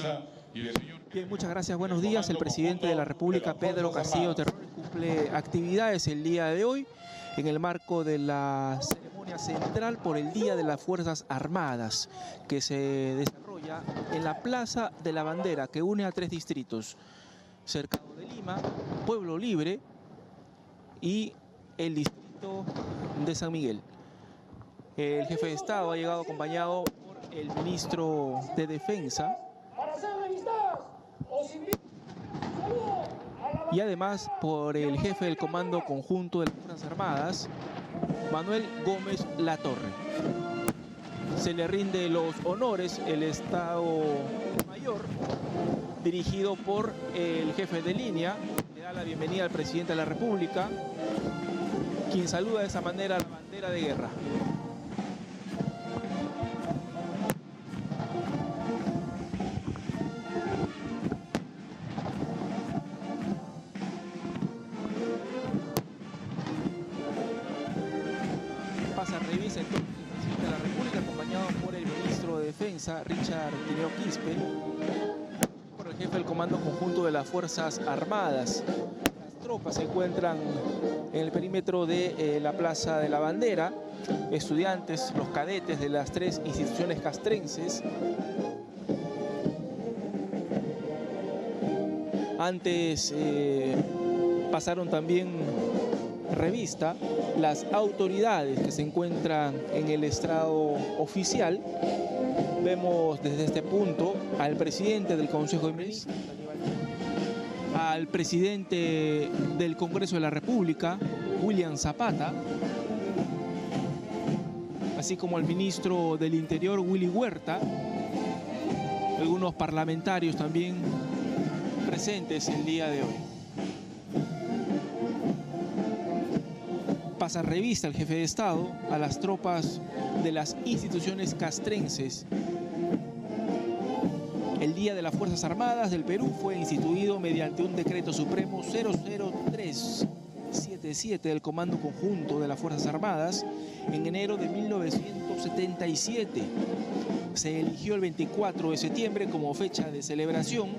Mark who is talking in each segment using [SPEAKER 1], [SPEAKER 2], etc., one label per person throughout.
[SPEAKER 1] Defensa y el señor...
[SPEAKER 2] Bien, muchas gracias. Buenos días. El presidente de la República, Pedro Castillo Terrones, cumple actividades el día de hoy en el marco de la ceremonia central por el Día de las Fuerzas Armadas, que se desarrolla en la Plaza de la Bandera, que une a 3 distritos: Cercado de Lima, Pueblo Libre y el distrito de San Miguel. El jefe de Estado ha llegado acompañado por el ministro de Defensa y además por el jefe del Comando Conjunto de las Fuerzas Armadas, Manuel Gómez Latorre. Se le rinde los honores el Estado Mayor, dirigido por el jefe de línea. Le da la bienvenida al presidente de la República, quien saluda de esa manera la bandera de guerra. Pasa revisa entonces el presidente de la República, acompañado por el ministro de Defensa, Richard Tineo Quispe, por el jefe del Comando Conjunto de las Fuerzas Armadas. Las tropas se encuentran en el perímetro de la Plaza de la Bandera. Estudiantes, los cadetes de las 3 instituciones castrenses. Antes pasaron también revista las autoridades que se encuentran en el estrado oficial. Vemos desde este punto al presidente del Consejo de Ministros, al presidente del Congreso de la República, William Zapata, así como al ministro del Interior, Willy Huerta, algunos parlamentarios también presentes el día de hoy. Pasa revista el jefe de Estado a las tropas de las instituciones castrenses. El Día de las Fuerzas Armadas del Perú fue instituido mediante un decreto supremo 00377 del Comando Conjunto de las Fuerzas Armadas en enero de 1977. Se eligió el 24 de septiembre como fecha de celebración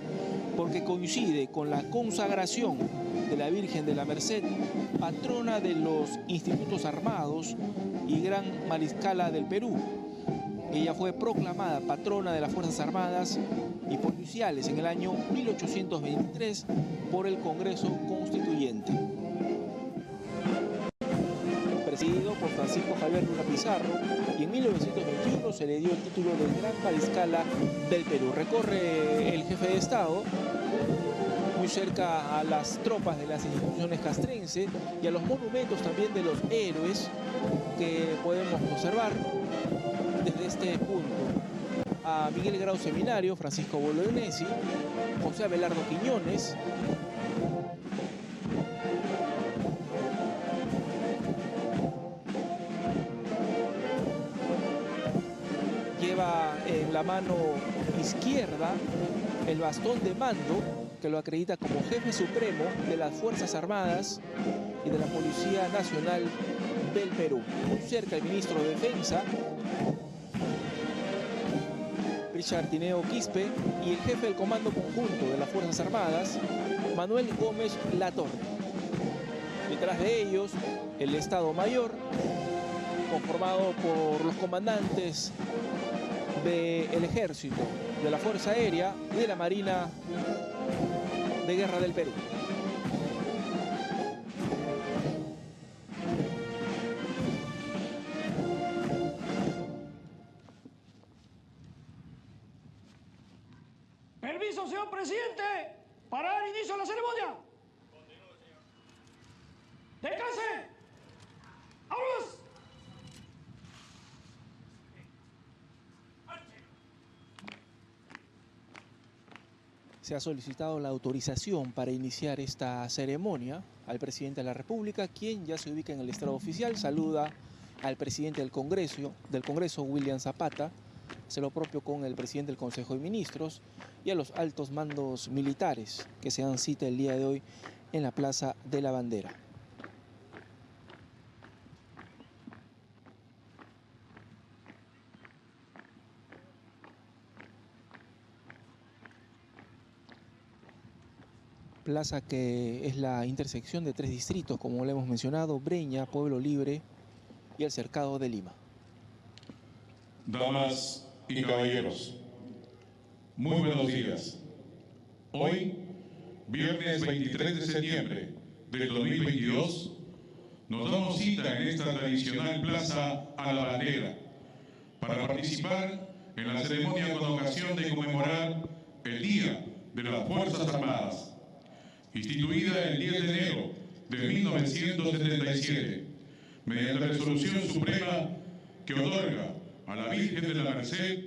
[SPEAKER 2] porque coincide con la consagración de la Virgen de la Merced, patrona de los institutos armados y gran mariscala del Perú. Ella fue proclamada patrona de las Fuerzas Armadas y policiales en el año 1823 por el Congreso Constituyente, presidido por Francisco Javier Luna Pizarro, y en 1921 se le dio el título de Gran Mariscala del Perú. Recorre el jefe de Estado muy cerca a las tropas de las instituciones castrenses y a los monumentos también de los héroes que podemos observar desde este punto. A Miguel Grau Seminario, Francisco Bolognesi, José Abelardo Quiñones, lleva en la mano izquierda el bastón de mando que lo acredita como jefe supremo de las Fuerzas Armadas y de la Policía Nacional del Perú. Muy cerca el ministro de Defensa, Richard Tineo Quispe, y el jefe del Comando Conjunto de las Fuerzas Armadas, Manuel Gómez Latorre. Detrás de ellos, el Estado Mayor, conformado por los comandantes del Ejército, de la Fuerza Aérea y de la Marina de Guerra del Perú.
[SPEAKER 3] Permiso, señor presidente, para dar inicio a la ceremonia. Continúe, señor. Descanse. ¡Vámonos!
[SPEAKER 2] Se ha solicitado la autorización para iniciar esta ceremonia al presidente de la República, quien ya se ubica en el estrado oficial. Saluda al presidente del Congreso, William Zapata. Hace lo propio con el presidente del Consejo de Ministros y a los altos mandos militares que se dan cita el día de hoy en la Plaza de la Bandera. Plaza que es la intersección de 3 distritos, como le hemos mencionado: Breña, Pueblo Libre y el Cercado de Lima.
[SPEAKER 1] Damas y caballeros, muy buenos días. Hoy, viernes 23 de septiembre del 2022, nos damos cita en esta tradicional Plaza a la Bandera para participar en la ceremonia con ocasión de conmemorar el Día de las Fuerzas Armadas, instituida el 10 de enero de 1977, mediante resolución suprema que otorga a la Virgen de la Merced,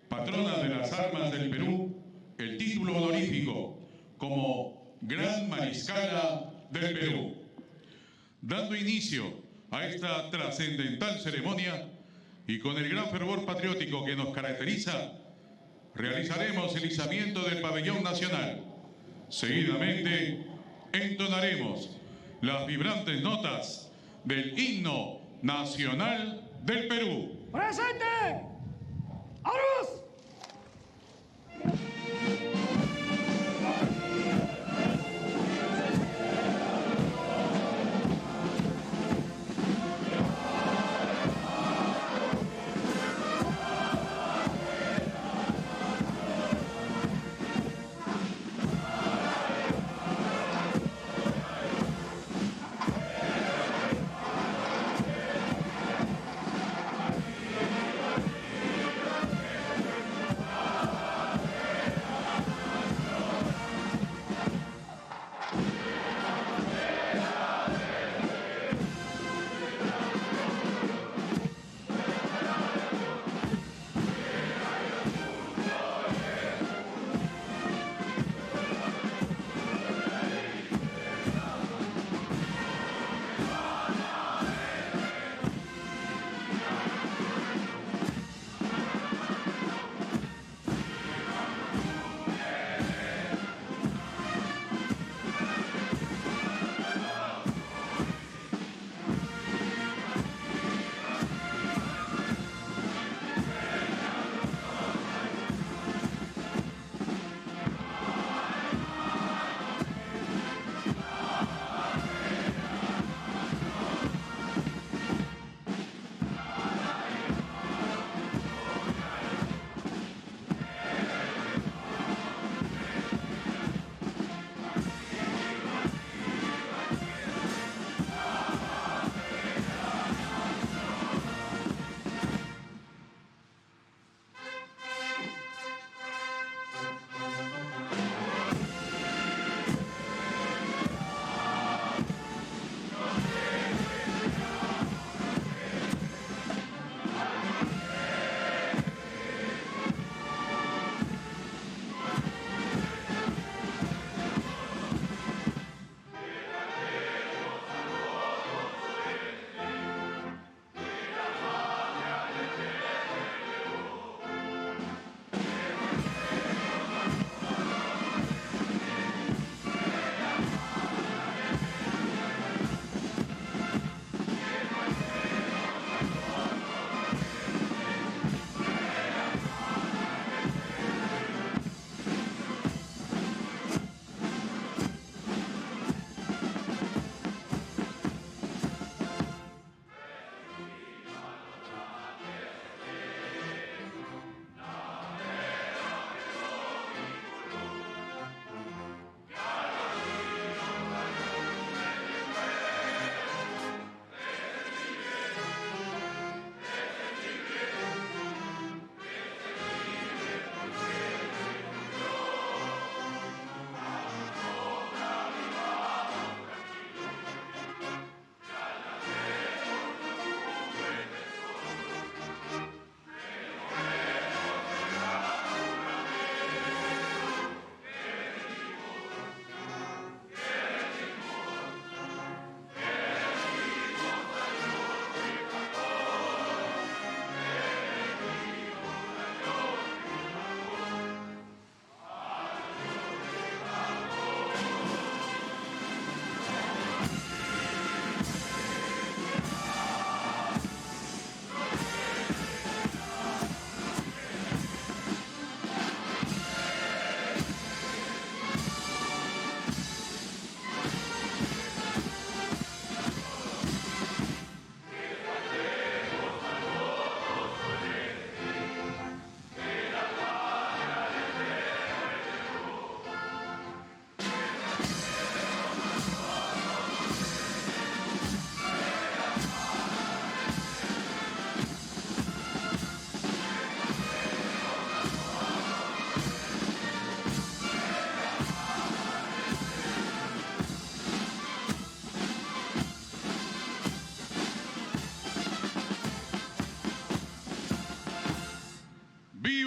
[SPEAKER 1] patrona de las armas del Perú, el título honorífico como Gran Mariscala del Perú. Dando inicio a esta trascendental ceremonia y con el gran fervor patriótico que nos caracteriza, realizaremos el izamiento del pabellón nacional. Seguidamente, entonaremos las vibrantes notas del himno nacional del Perú.
[SPEAKER 3] ¡Presente! ¡Arús!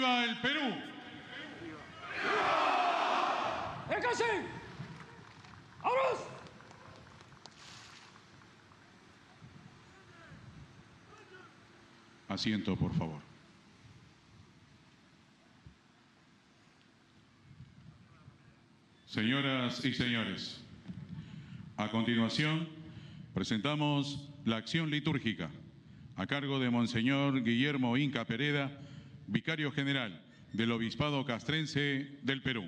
[SPEAKER 1] ¡Viva el Perú!
[SPEAKER 3] ¡Déjense! ¡Vámonos!
[SPEAKER 1] Asiento, por favor. Señoras y señores, a continuación presentamos la acción litúrgica a cargo de Monseñor Guillermo Inca Pereda, Vicario General del Obispado Castrense del Perú.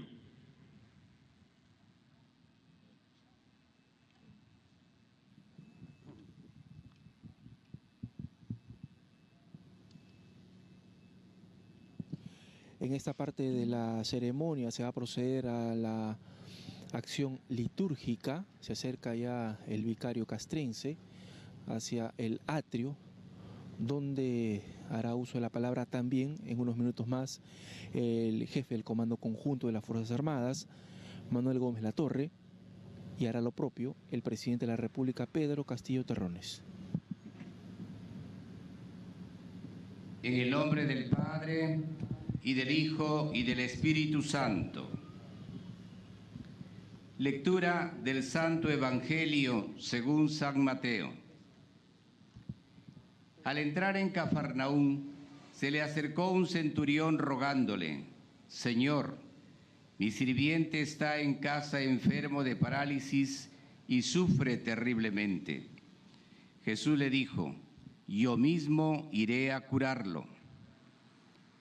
[SPEAKER 2] En esta parte de la ceremonia se va a proceder a la acción litúrgica. Se acerca ya el vicario castrense hacia el atrio, donde hará uso de la palabra también en unos minutos más el jefe del Comando Conjunto de las Fuerzas Armadas, Manuel Gómez Latorre, y hará lo propio el presidente de la República, Pedro Castillo Terrones.
[SPEAKER 4] En el nombre del Padre, y del Hijo, y del Espíritu Santo. Lectura del Santo Evangelio según San Mateo. Al entrar en Cafarnaúm, se le acercó un centurión rogándole: Señor, mi sirviente está en casa enfermo de parálisis y sufre terriblemente. Jesús le dijo: yo mismo iré a curarlo.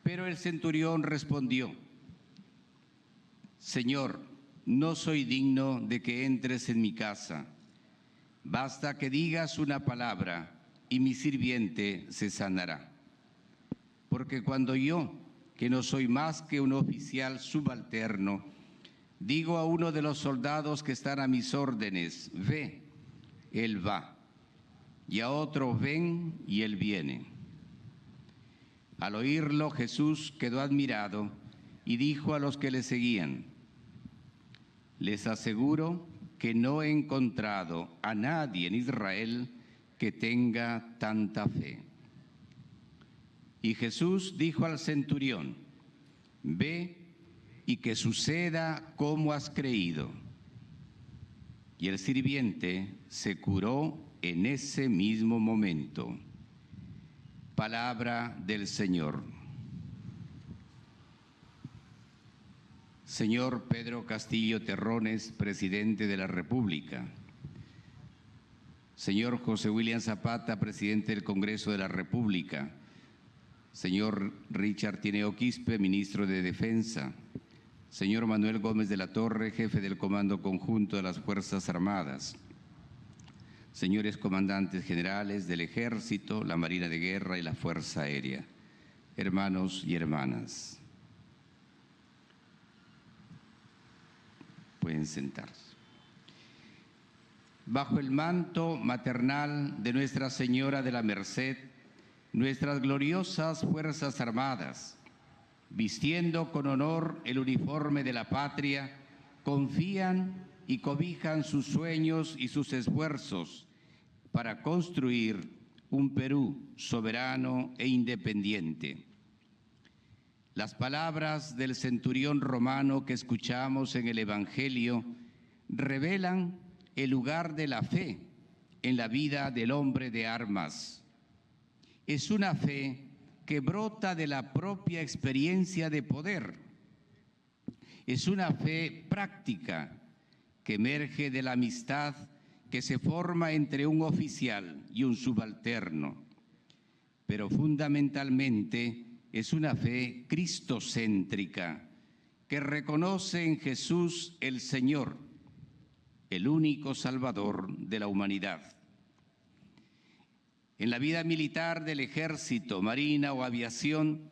[SPEAKER 4] Pero el centurión respondió: Señor, no soy digno de que entres en mi casa. Basta que digas una palabra y mi sirviente se sanará. Porque cuando yo, que no soy más que un oficial subalterno, digo a uno de los soldados que están a mis órdenes, ve, él va, y a otro, ven, y él viene. Al oírlo, Jesús quedó admirado y dijo a los que le seguían: les aseguro que no he encontrado a nadie en Israel que tenga tanta fe. Y Jesús dijo al centurión: ve y que suceda como has creído. Y el sirviente se curó en ese mismo momento. Palabra del Señor. Señor Pedro Castillo Terrones, presidente de la República. Señor José William Zapata, presidente del Congreso de la República. Señor Richard Tineo Quispe, ministro de Defensa. Señor Manuel Gómez de la Torre, jefe del Comando Conjunto de las Fuerzas Armadas. Señores comandantes generales del Ejército, la Marina de Guerra y la Fuerza Aérea, hermanos y hermanas. Pueden sentarse. Bajo el manto maternal de Nuestra Señora de la Merced, nuestras gloriosas Fuerzas Armadas, vistiendo con honor el uniforme de la patria, confían y cobijan sus sueños y sus esfuerzos para construir un Perú soberano e independiente. Las palabras del centurión romano que escuchamos en el Evangelio revelan el lugar de la fe en la vida del hombre de armas. Es una fe que brota de la propia experiencia de poder. Es una fe práctica que emerge de la amistad que se forma entre un oficial y un subalterno, pero fundamentalmente es una fe cristocéntrica que reconoce en Jesús el Señor, el único Salvador de la humanidad. En la vida militar del Ejército, Marina o Aviación,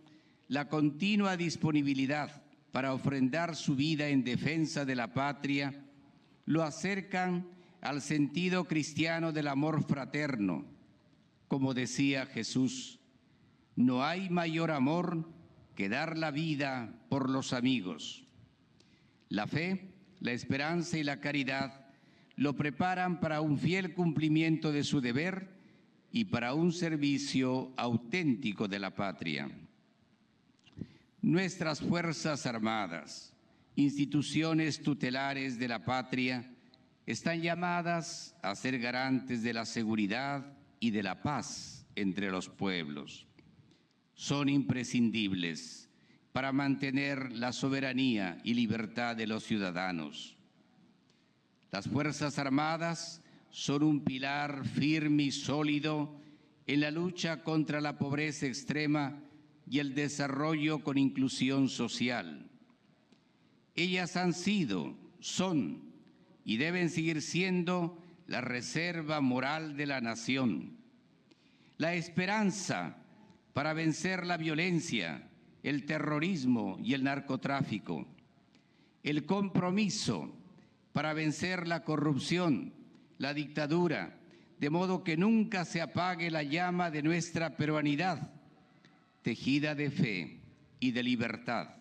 [SPEAKER 4] la continua disponibilidad para ofrendar su vida en defensa de la patria lo acercan al sentido cristiano del amor fraterno. Como decía Jesús, no hay mayor amor que dar la vida por los amigos. La fe, la esperanza y la caridad lo preparan para un fiel cumplimiento de su deber y para un servicio auténtico de la patria. Nuestras Fuerzas Armadas, instituciones tutelares de la patria, están llamadas a ser garantes de la seguridad y de la paz entre los pueblos. Son imprescindibles para mantener la soberanía y libertad de los ciudadanos. Las Fuerzas Armadas son un pilar firme y sólido en la lucha contra la pobreza extrema y el desarrollo con inclusión social. Ellas han sido, son y deben seguir siendo la reserva moral de la nación, la esperanza para vencer la violencia, el terrorismo y el narcotráfico, el compromiso para vencer la corrupción, la dictadura, de modo que nunca se apague la llama de nuestra peruanidad, tejida de fe y de libertad.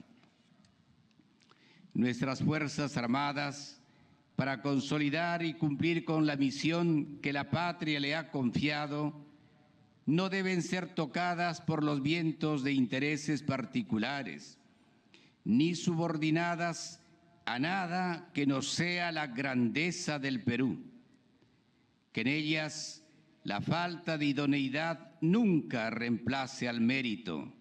[SPEAKER 4] Nuestras Fuerzas Armadas, para consolidar y cumplir con la misión que la patria le ha confiado, no deben ser tocadas por los vientos de intereses particulares, ni subordinadas a nada que no sea la grandeza del Perú. Que en ellas la falta de idoneidad nunca reemplace al mérito,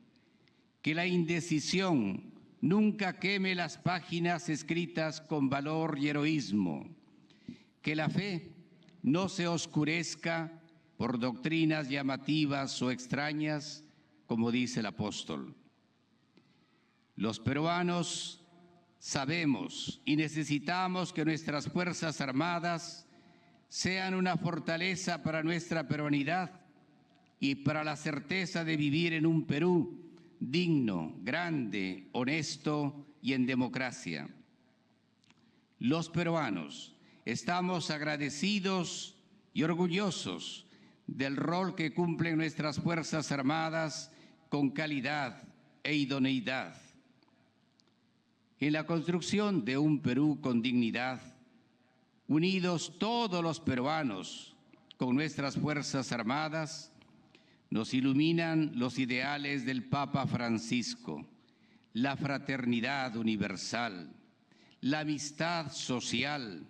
[SPEAKER 4] que la indecisión nunca queme las páginas escritas con valor y heroísmo, que la fe no se oscurezca por doctrinas llamativas o extrañas, como dice el apóstol. Los peruanos sabemos y necesitamos que nuestras Fuerzas Armadas sean una fortaleza para nuestra peruanidad y para la certeza de vivir en un Perú digno, grande, honesto y en democracia. Los peruanos estamos agradecidos y orgullosos del rol que cumplen nuestras Fuerzas Armadas con calidad e idoneidad. En la construcción de un Perú con dignidad, unidos todos los peruanos con nuestras Fuerzas Armadas, nos iluminan los ideales del Papa Francisco, la fraternidad universal, la amistad social,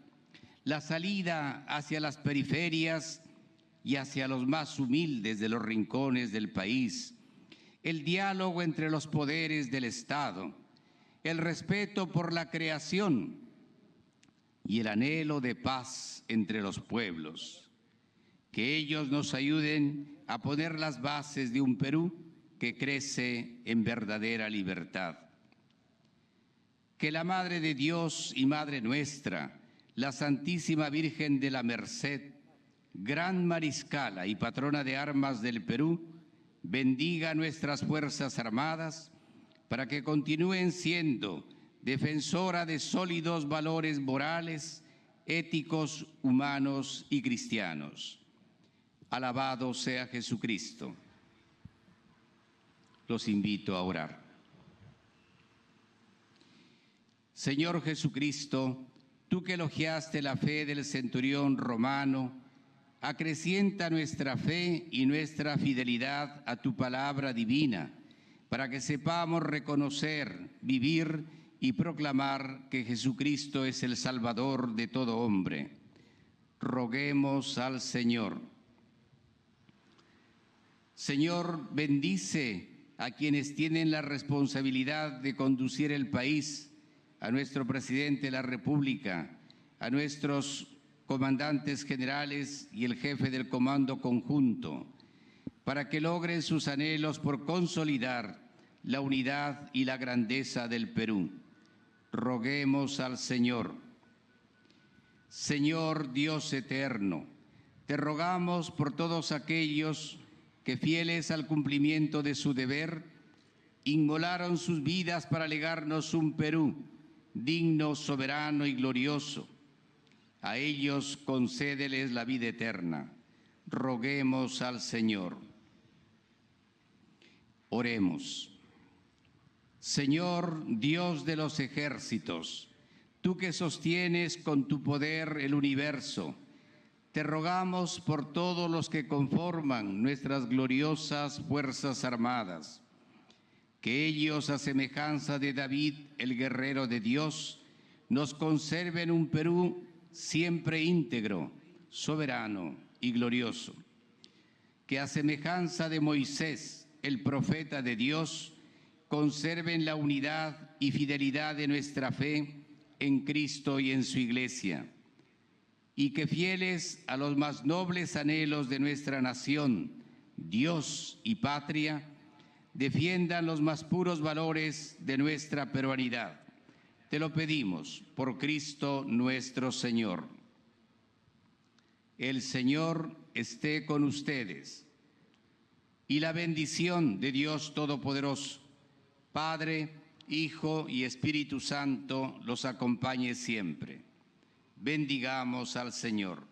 [SPEAKER 4] la salida hacia las periferias y hacia los más humildes de los rincones del país, el diálogo entre los poderes del Estado, el respeto por la creación y el anhelo de paz entre los pueblos. Que ellos nos ayuden a poner las bases de un Perú que crece en verdadera libertad. Que la Madre de Dios y Madre nuestra, la Santísima Virgen de la Merced, Gran Mariscala y Patrona de Armas del Perú, bendiga a nuestras Fuerzas Armadas para que continúen siendo defensora de sólidos valores morales, éticos, humanos y cristianos. Alabado sea Jesucristo. Los invito a orar. Señor Jesucristo, tú que elogiaste la fe del centurión romano, acrecienta nuestra fe y nuestra fidelidad a tu palabra divina, para que sepamos reconocer, vivir y proclamar que Jesucristo es el Salvador de todo hombre. Roguemos al Señor. Señor, bendice a quienes tienen la responsabilidad de conducir el país, a nuestro presidente de la República, a nuestros comandantes generales y el jefe del Comando Conjunto, para que logren sus anhelos por consolidar la unidad y la grandeza del Perú. Roguemos al Señor. Señor Dios eterno, te rogamos por todos aquellos que, fieles al cumplimiento de su deber, inmolaron sus vidas para legarnos un Perú digno, soberano y glorioso. A ellos concédeles la vida eterna. Roguemos al Señor. Oremos. Señor Dios de los ejércitos, tú que sostienes con tu poder el universo, te rogamos por todos los que conforman nuestras gloriosas Fuerzas Armadas. que ellos, a semejanza de David, el guerrero de Dios, nos conserven un Perú siempre íntegro, soberano y glorioso. Que a semejanza de Moisés, el profeta de Dios, conserven la unidad y fidelidad de nuestra fe en Cristo y en su Iglesia. Y que fieles a los más nobles anhelos de nuestra nación, Dios y patria, defiendan los más puros valores de nuestra peruanidad. Te lo pedimos por Cristo nuestro Señor. El Señor esté con ustedes. Y la bendición de Dios Todopoderoso, Padre, Hijo y Espíritu Santo, los acompañe siempre. Bendigamos al Señor.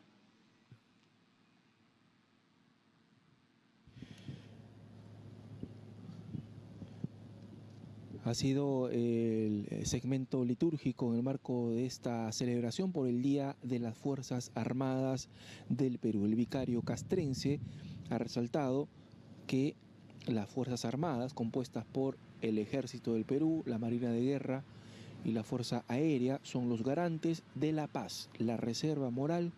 [SPEAKER 2] Ha sido el segmento litúrgico en el marco de esta celebración por el Día de las Fuerzas Armadas del Perú. El vicario castrense ha resaltado que las Fuerzas Armadas, compuestas por el Ejército del Perú, la Marina de Guerra y la Fuerza Aérea, son los garantes de la paz, la reserva moral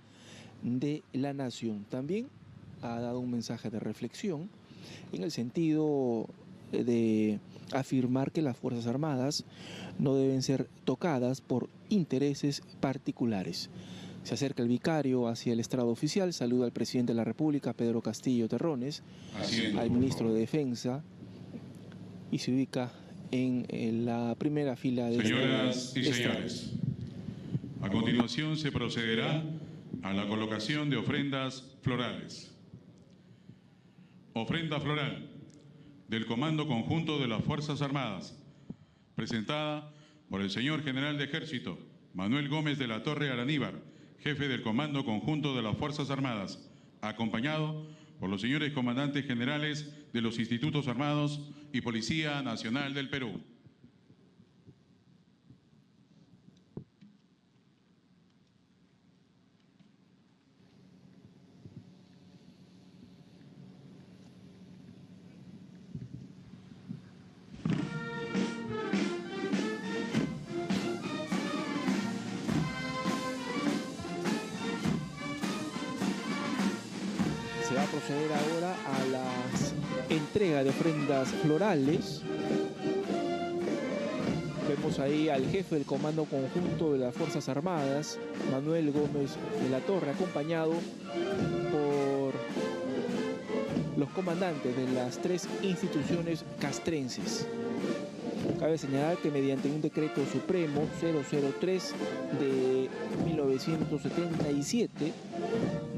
[SPEAKER 2] de la nación. También ha dado un mensaje de reflexión en el sentido de afirmar que las Fuerzas Armadas no deben ser tocadas por intereses particulares. Se acerca el vicario hacia el estrado oficial, saluda al presidente de la República, Pedro Castillo Terrones, al ministro de Defensa, y se ubica en la primera fila de
[SPEAKER 1] Señoras y señores, a continuación se procederá a la colocación de ofrendas florales. Ofrenda floral del Comando Conjunto de las Fuerzas Armadas, presentada por el señor General de Ejército, Manuel Gómez de la Torre Araníbar, jefe del Comando Conjunto de las Fuerzas Armadas, acompañado por los señores comandantes generales de los Institutos Armados y Policía Nacional del Perú.
[SPEAKER 2] Se va a proceder ahora a la entrega de ofrendas florales. Vemos ahí al jefe del Comando Conjunto de las Fuerzas Armadas, Manuel Gómez de la Torre, acompañado por los comandantes de las tres instituciones castrenses. Cabe señalar que mediante un decreto supremo 003 de 1977,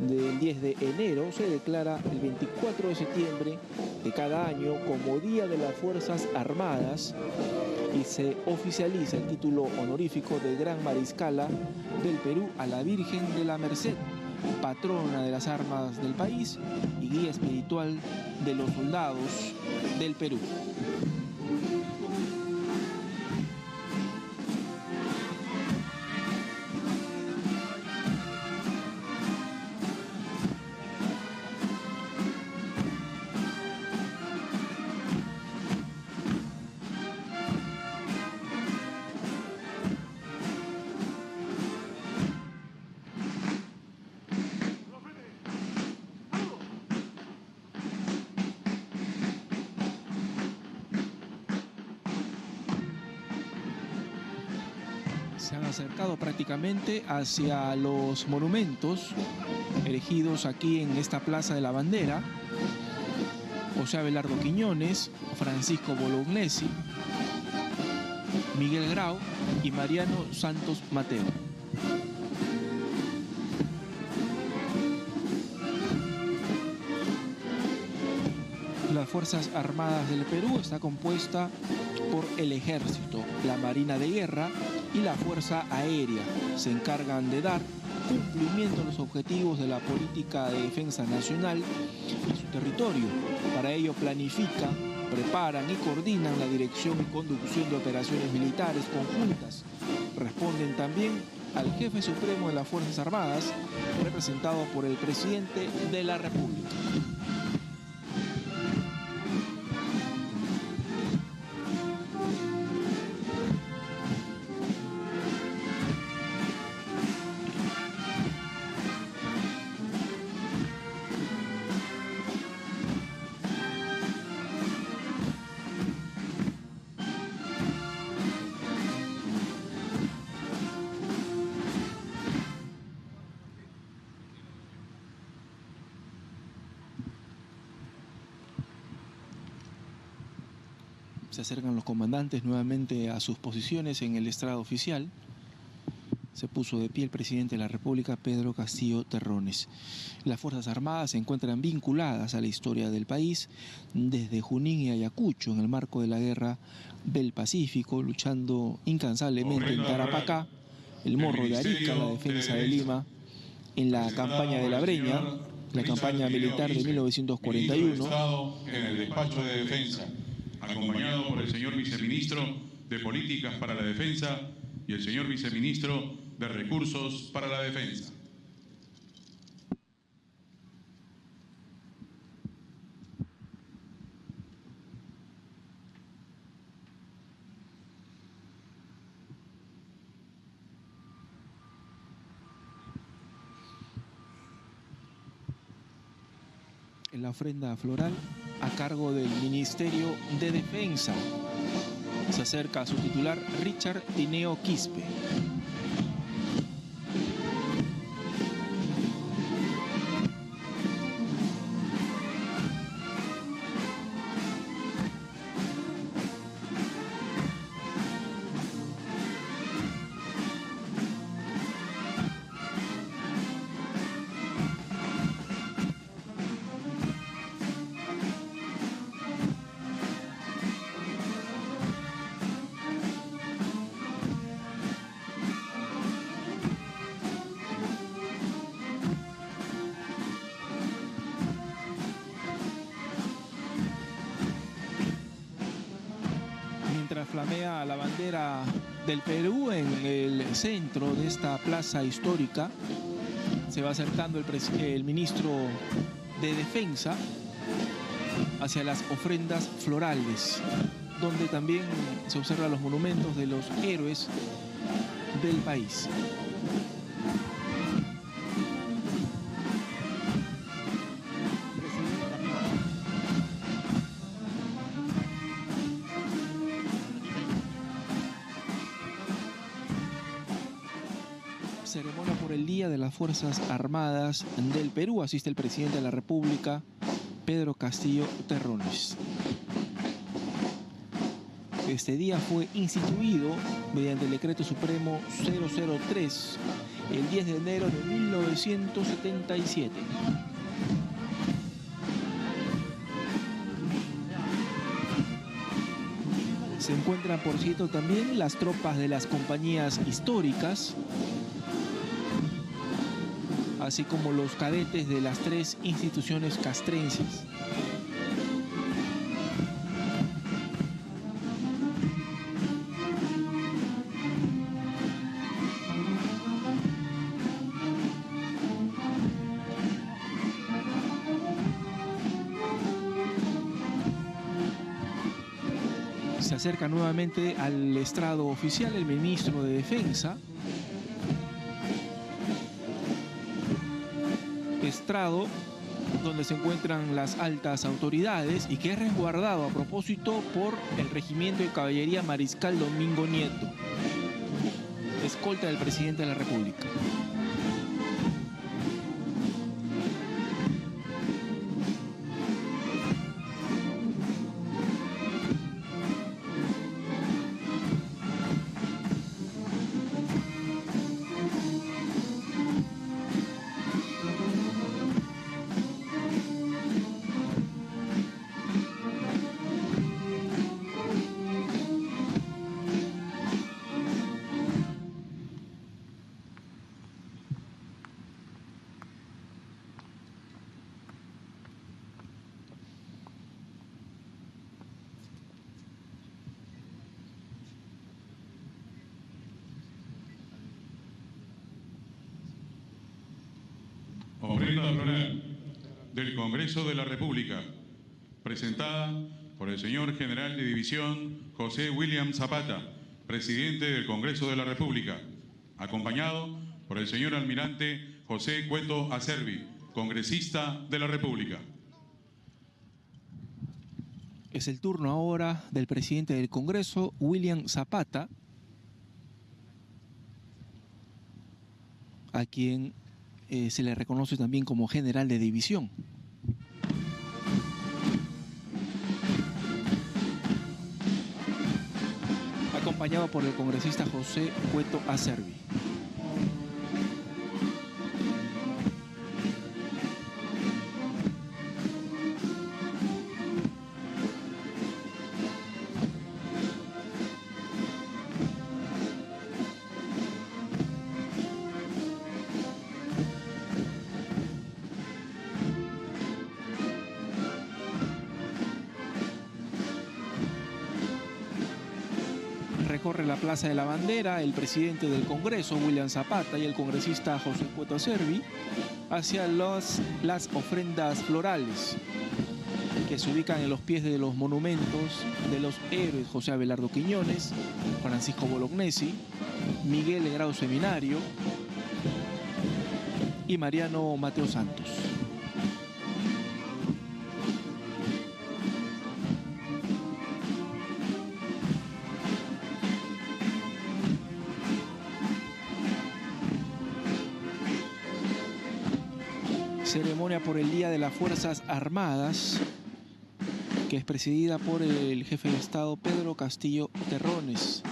[SPEAKER 2] del 10 de enero, se declara el 24 de septiembre de cada año como Día de las Fuerzas Armadas y se oficializa el título honorífico de Gran Mariscala del Perú a la Virgen de la Merced, patrona de las armas del país y guía espiritual de los soldados del Perú. Se han acercado prácticamente hacia los monumentos erigidos aquí en esta Plaza de la Bandera. José Abelardo Quiñones, Francisco Bolognesi, Miguel Grau y Mariano Santos Mateo. Las Fuerzas Armadas del Perú está compuesta por el Ejército, la Marina de Guerra y la Fuerza Aérea. Se encargan de dar cumplimiento a los objetivos de la política de defensa nacional y su territorio. Para ello planifican, preparan y coordinan la dirección y conducción de operaciones militares conjuntas. Responden también al jefe supremo de las Fuerzas Armadas, representado por el presidente de la República. Se acercan los comandantes nuevamente a sus posiciones en el estrado oficial. Se puso de pie el presidente de la República, Pedro Castillo Terrones. Las Fuerzas Armadas se encuentran vinculadas a la historia del país desde Junín y Ayacucho en el marco de la Guerra del Pacífico, luchando incansablemente en Tarapacá, el Morro de Arica, la defensa de Lima, en la campaña de la Breña, la campaña militar de 1941.
[SPEAKER 1] En el despacho de defensa, acompañado por el señor viceministro de Políticas para la Defensa y el señor viceministro de Recursos para la Defensa.
[SPEAKER 2] En la ofrenda floral a cargo del Ministerio de Defensa. Se acerca a su titular, Richard Tineo Quispe. Flamea la bandera del Perú en el centro de esta plaza histórica. Se va acercando el ministro de Defensa hacia las ofrendas florales, donde también se observan los monumentos de los héroes del país. Ceremonia por el Día de las Fuerzas Armadas del Perú. Asiste el presidente de la República, Pedro Castillo Terrones. Este día fue instituido mediante el Decreto Supremo 003 el 10 de enero de 1977. Se encuentran, por cierto, también las tropas de las compañías históricas, así como los cadetes de las 3 instituciones castrenses. Se acerca nuevamente al estrado oficial el ministro de Defensa. Estrado donde se encuentran las altas autoridades y que es resguardado a propósito por el Regimiento de Caballería Mariscal Domingo Nieto, escolta del presidente de la República.
[SPEAKER 1] Ofrenda floral del Congreso de la República, presentada por el señor General de División José William Zapata, presidente del Congreso de la República, acompañado por el señor Almirante José Cueto Acerbi, congresista de la República.
[SPEAKER 2] Es el turno ahora del presidente del Congreso, William Zapata, a quien se le reconoce también como general de división. acompañado por el congresista José Cueto Acerbi. Recorre la Plaza de la Bandera el presidente del Congreso, William Zapata, y el congresista José Cueto Acerbi hacia las ofrendas florales que se ubican en los pies de los monumentos de los héroes José Abelardo Quiñones, Francisco Bolognesi, Miguel Grau Seminario y Mariano Mateo Santos. Ceremonia por el Día de las Fuerzas Armadas, que es presidida por el jefe de Estado Pedro Castillo Terrones.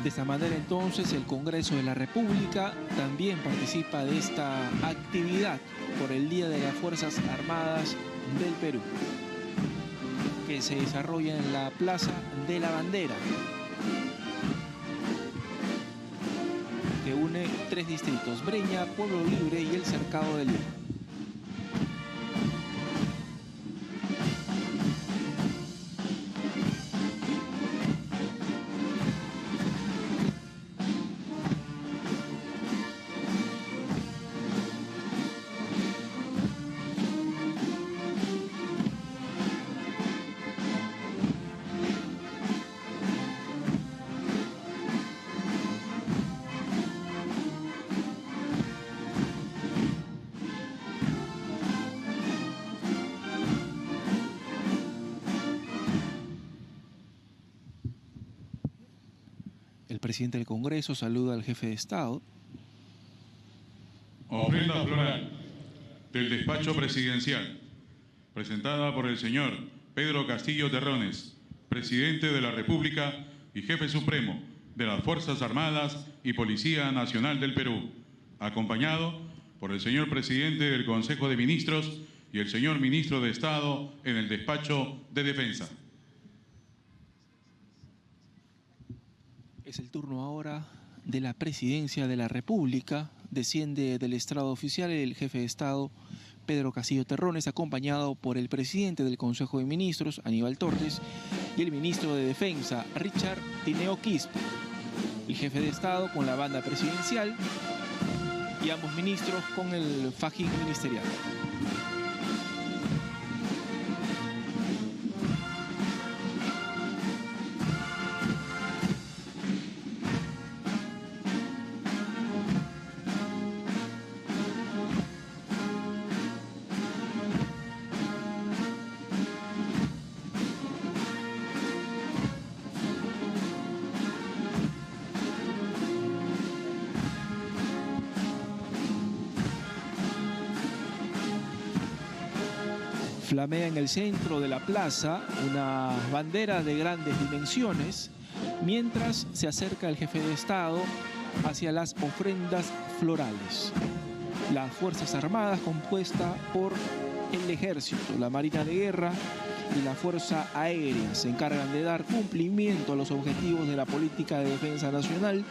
[SPEAKER 2] De esta manera, entonces, el Congreso de la República también participa de esta actividad por el Día de las Fuerzas Armadas del Perú, que se desarrolla en la Plaza de la Bandera, que une 3 distritos: Breña, Pueblo Libre y el Cercado de Lima. El presidente del Congreso saluda al jefe de Estado.
[SPEAKER 1] Ofrenda floral del despacho presidencial, presentada por el señor Pedro Castillo Terrones, presidente de la República y jefe supremo de las Fuerzas Armadas y Policía Nacional del Perú, acompañado por el señor presidente del Consejo de Ministros y el señor ministro de Estado en el despacho de Defensa.
[SPEAKER 2] Es el turno ahora de la Presidencia de la República. Desciende del estrado oficial el jefe de Estado, Pedro Castillo Terrones, acompañado por el presidente del Consejo de Ministros, Aníbal Torres, y el ministro de Defensa, Richard Tineo Quispe. El jefe de Estado con la banda presidencial y ambos ministros con el fajín ministerial. Flamea en el centro de la plaza una bandera de grandes dimensiones, mientras se acerca el jefe de Estado hacia las ofrendas florales. Las Fuerzas Armadas, compuesta por el Ejército, la Marina de Guerra y la Fuerza Aérea, se encargan de dar cumplimiento a los objetivos de la política de defensa nacional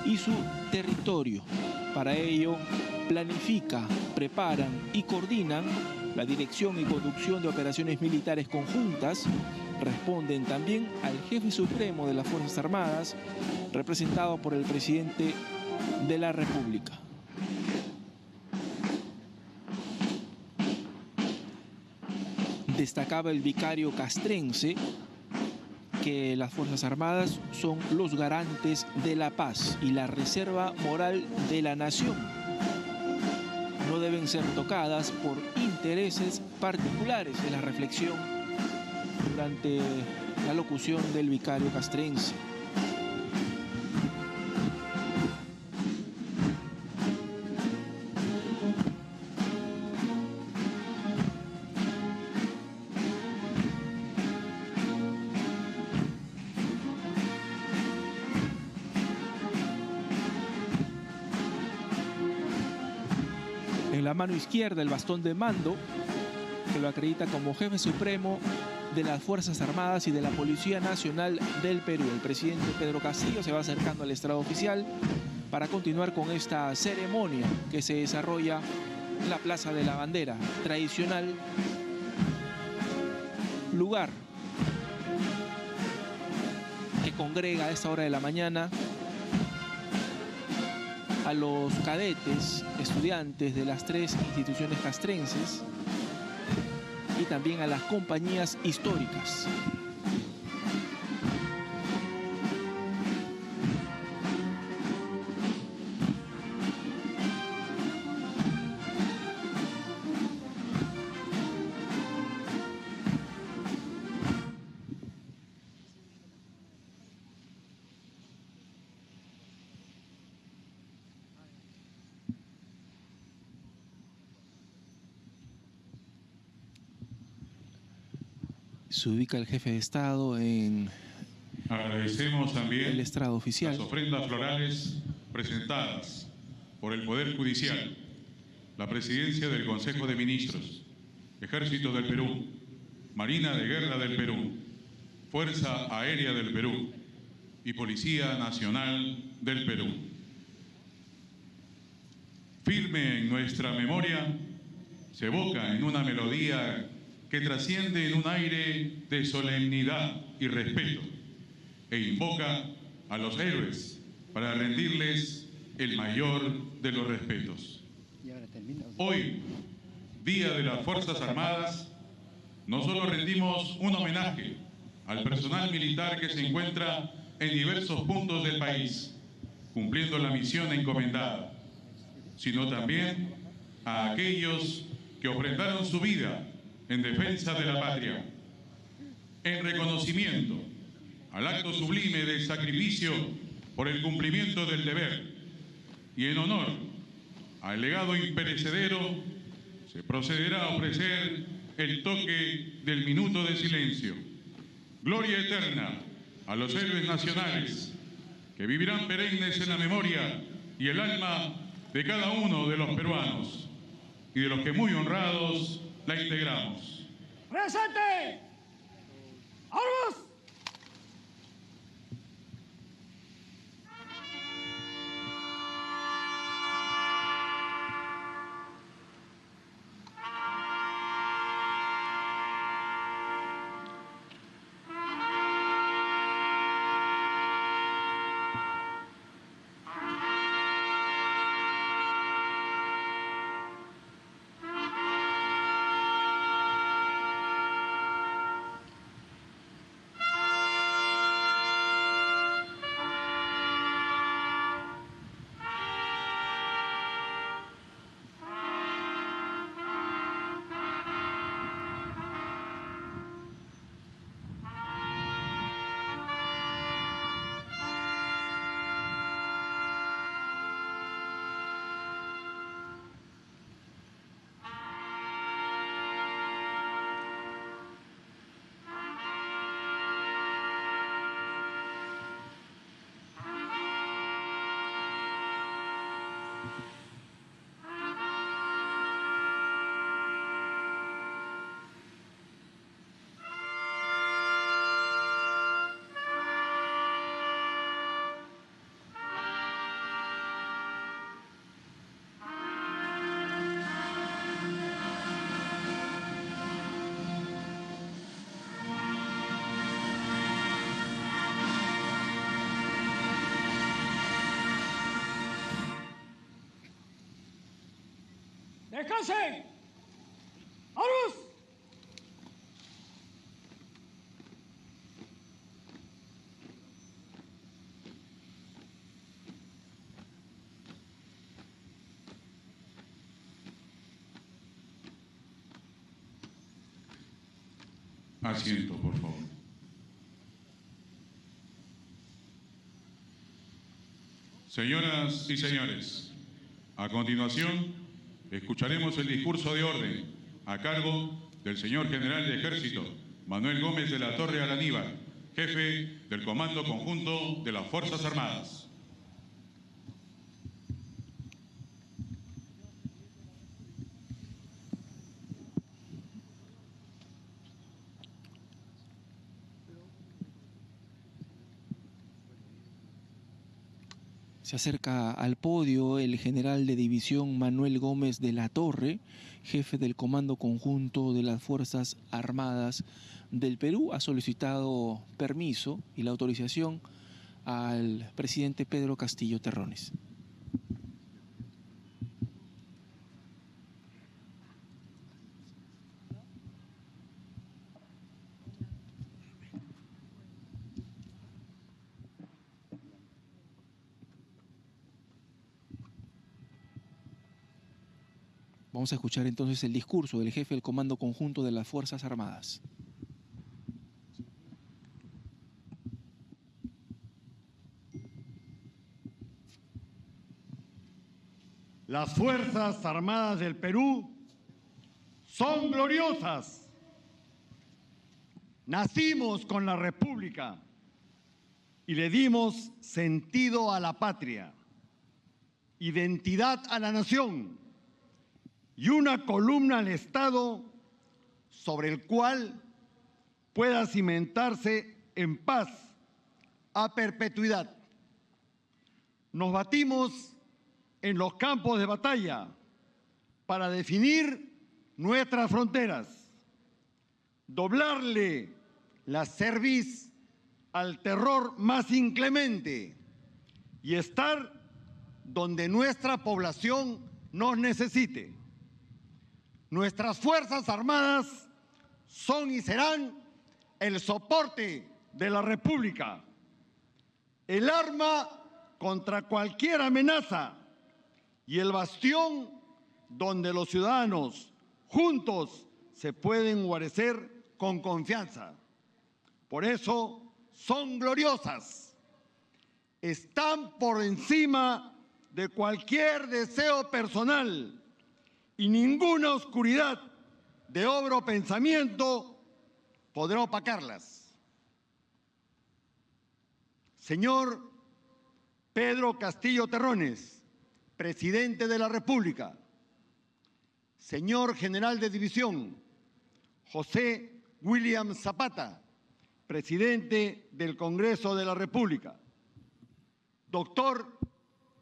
[SPEAKER 2] y su territorio. Para ello, planifican, preparan y coordinan la dirección y conducción de operaciones militares conjuntas. Responden también al jefe supremo de las Fuerzas Armadas, representado por el presidente de la República. Destacaba el vicario castrense que las Fuerzas Armadas son los garantes de la paz y la reserva moral de la nación. No deben ser tocadas por intereses particulares, en la reflexión durante la locución del vicario castrense. En la mano izquierda el bastón de mando, que lo acredita como jefe supremo de las Fuerzas Armadas y de la Policía Nacional del Perú. El presidente Pedro Castillo se va acercando al estrado oficial para continuar con esta ceremonia que se desarrolla en la Plaza de la Bandera, tradicional lugar que congrega a esta hora de la mañana a los cadetes, estudiantes de las tres instituciones castrenses y también a las compañías históricas. Se ubica el jefe de Estado en
[SPEAKER 1] Agradecemos
[SPEAKER 2] el
[SPEAKER 1] también
[SPEAKER 2] estrado oficial.
[SPEAKER 1] las ofrendas florales presentadas por el Poder Judicial, la Presidencia del Consejo de Ministros, Ejército del Perú, Marina de Guerra del Perú, Fuerza Aérea del Perú y Policía Nacional del Perú. Firme en nuestra memoria, se evoca en una melodía que trasciende en un aire de solemnidad y respeto e invoca a los héroes para rendirles el mayor de los respetos. Hoy, Día de las Fuerzas Armadas, no solo rendimos un homenaje al personal militar que se encuentra en diversos puntos del país, cumpliendo la misión encomendada, sino también a aquellos que ofrendaron su vida en defensa de la patria, en reconocimiento al acto sublime del sacrificio por el cumplimiento del deber y en honor al legado imperecedero, se procederá a ofrecer el toque del minuto de silencio. Gloria eterna a los héroes nacionales que vivirán perennes en la memoria y el alma de cada uno de los peruanos y de los que muy honrados la integramos.
[SPEAKER 3] ¡Presente! ¡Armas! ¡Descansen! ¡Armas!
[SPEAKER 1] Asiento, por favor. Señoras y señores, a continuación escucharemos el discurso de orden a cargo del señor General de Ejército, Manuel Gómez de la Torre Alaníbar, jefe del Comando Conjunto de las Fuerzas Armadas.
[SPEAKER 2] Se acerca al podio el general de división Manuel Gómez de la Torre, jefe del Comando Conjunto de las Fuerzas Armadas del Perú. Ha solicitado permiso y la autorización al presidente Pedro Castillo Terrones. Vamos a escuchar entonces el discurso del jefe del Comando Conjunto de las Fuerzas Armadas.
[SPEAKER 5] Las Fuerzas Armadas del Perú son gloriosas. Nacimos con la República y le dimos sentido a la patria, identidad a la nación y una columna al Estado sobre el cual pueda cimentarse en paz a perpetuidad. Nos batimos en los campos de batalla para definir nuestras fronteras, doblarle la cerviz al terror más inclemente y estar donde nuestra población nos necesite. Nuestras Fuerzas Armadas son y serán el soporte de la República, el arma contra cualquier amenaza y el bastión donde los ciudadanos juntos se pueden guarecer con confianza. Por eso son gloriosas, están por encima de cualquier deseo personal y ninguna oscuridad de obra o pensamiento podrá opacarlas. Señor Pedro Castillo Terrones, presidente de la República. Señor general de división José William Zapata, presidente del Congreso de la República. Doctor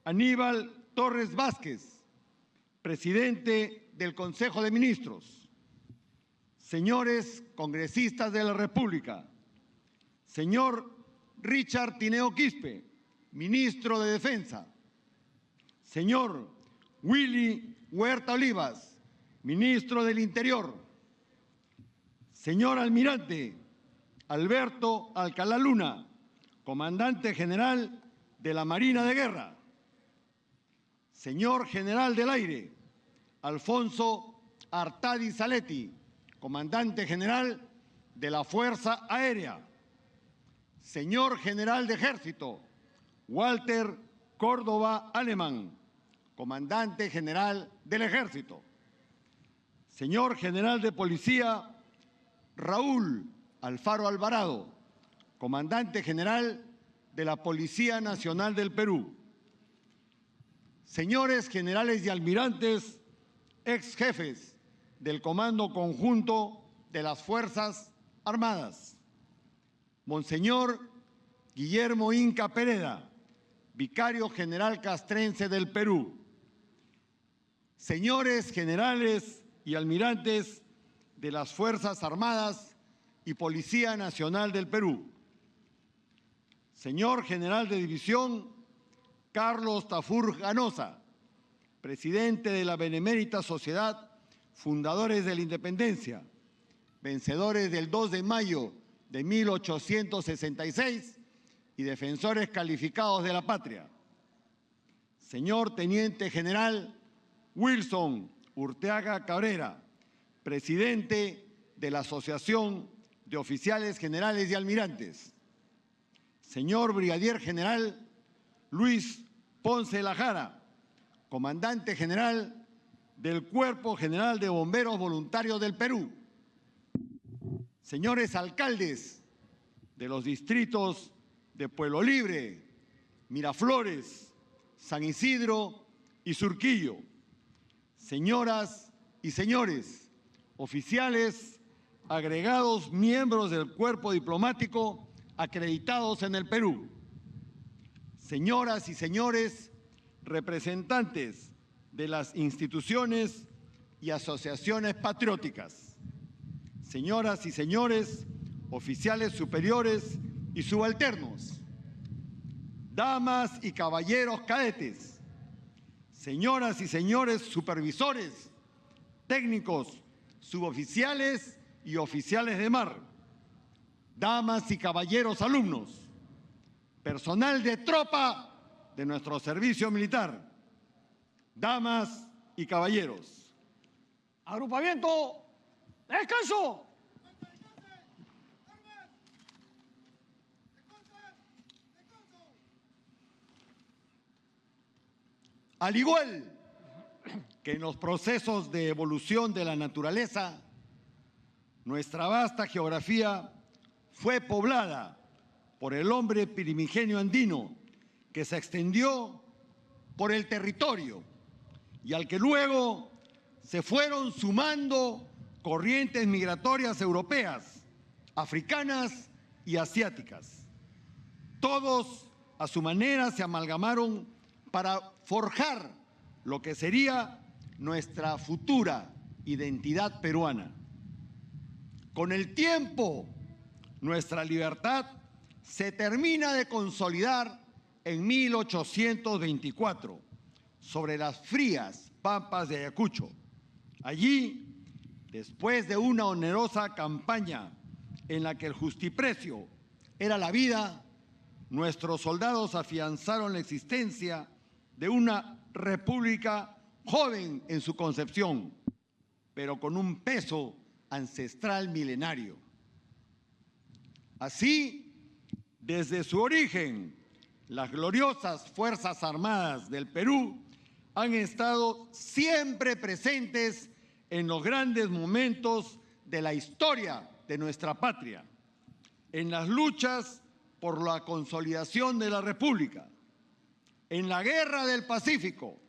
[SPEAKER 5] Aníbal Torres Vázquez, presidente del Consejo de Ministros. Señores congresistas de la República. Señor Richard Tineo Quispe, ministro de Defensa. Señor Willy Huerta Olivas, ministro del Interior. Señor almirante Alberto Alcalá Luna, comandante general de la Marina de Guerra. Señor general del Aire Alfonso Artadi Saletti, comandante general de la Fuerza Aérea. Señor general de Ejército Walter Córdoba Alemán, comandante general del Ejército. Señor general de Policía Raúl Alfaro Alvarado, comandante general de la Policía Nacional del Perú. Señores generales y almirantes, ex jefes del Comando Conjunto de las Fuerzas Armadas. Monseñor Guillermo Inca Pereda, vicario general castrense del Perú. Señores generales y almirantes de las Fuerzas Armadas y Policía Nacional del Perú. Señor general de división Carlos Tafur Ganosa, presidente de la Benemérita Sociedad Fundadores de la Independencia, vencedores del 2 de mayo de 1866 y defensores calificados de la patria. Señor teniente general Wilson Urteaga Cabrera, presidente de la Asociación de oficiales generales y almirantes. Señor Brigadier General Luis Ponce Lajara, Comandante General del Cuerpo General de Bomberos Voluntarios del Perú. Señores alcaldes de los distritos de Pueblo Libre, Miraflores, San Isidro y Surquillo. Señoras y señores, oficiales, agregados miembros del cuerpo diplomático acreditados en el Perú. Señoras y señores, representantes de las instituciones y asociaciones patrióticas. Señoras y señores, oficiales superiores y subalternos. Damas y caballeros cadetes. Señoras y señores supervisores, técnicos, suboficiales y oficiales de mar. Damas y caballeros alumnos. Personal de tropa de nuestro servicio militar. Damas y caballeros.
[SPEAKER 3] Agrupamiento. ¡Descanso!
[SPEAKER 5] Al igual que en los procesos de evolución de la naturaleza, nuestra vasta geografía fue poblada por el hombre primigenio andino que se extendió por el territorio y al que luego se fueron sumando corrientes migratorias europeas, africanas y asiáticas. Todos a su manera se amalgamaron para forjar lo que sería nuestra futura identidad peruana. Con el tiempo, nuestra libertad se termina de consolidar en 1824 sobre las frías pampas de Ayacucho. Allí, después de una onerosa campaña en la que el justiprecio era la vida, nuestros soldados afianzaron la existencia de una república joven en su concepción, pero con un peso ancestral milenario. Así, desde su origen, las gloriosas Fuerzas Armadas del Perú han estado siempre presentes en los grandes momentos de la historia de nuestra patria, en las luchas por la consolidación de la República, en la Guerra del Pacífico,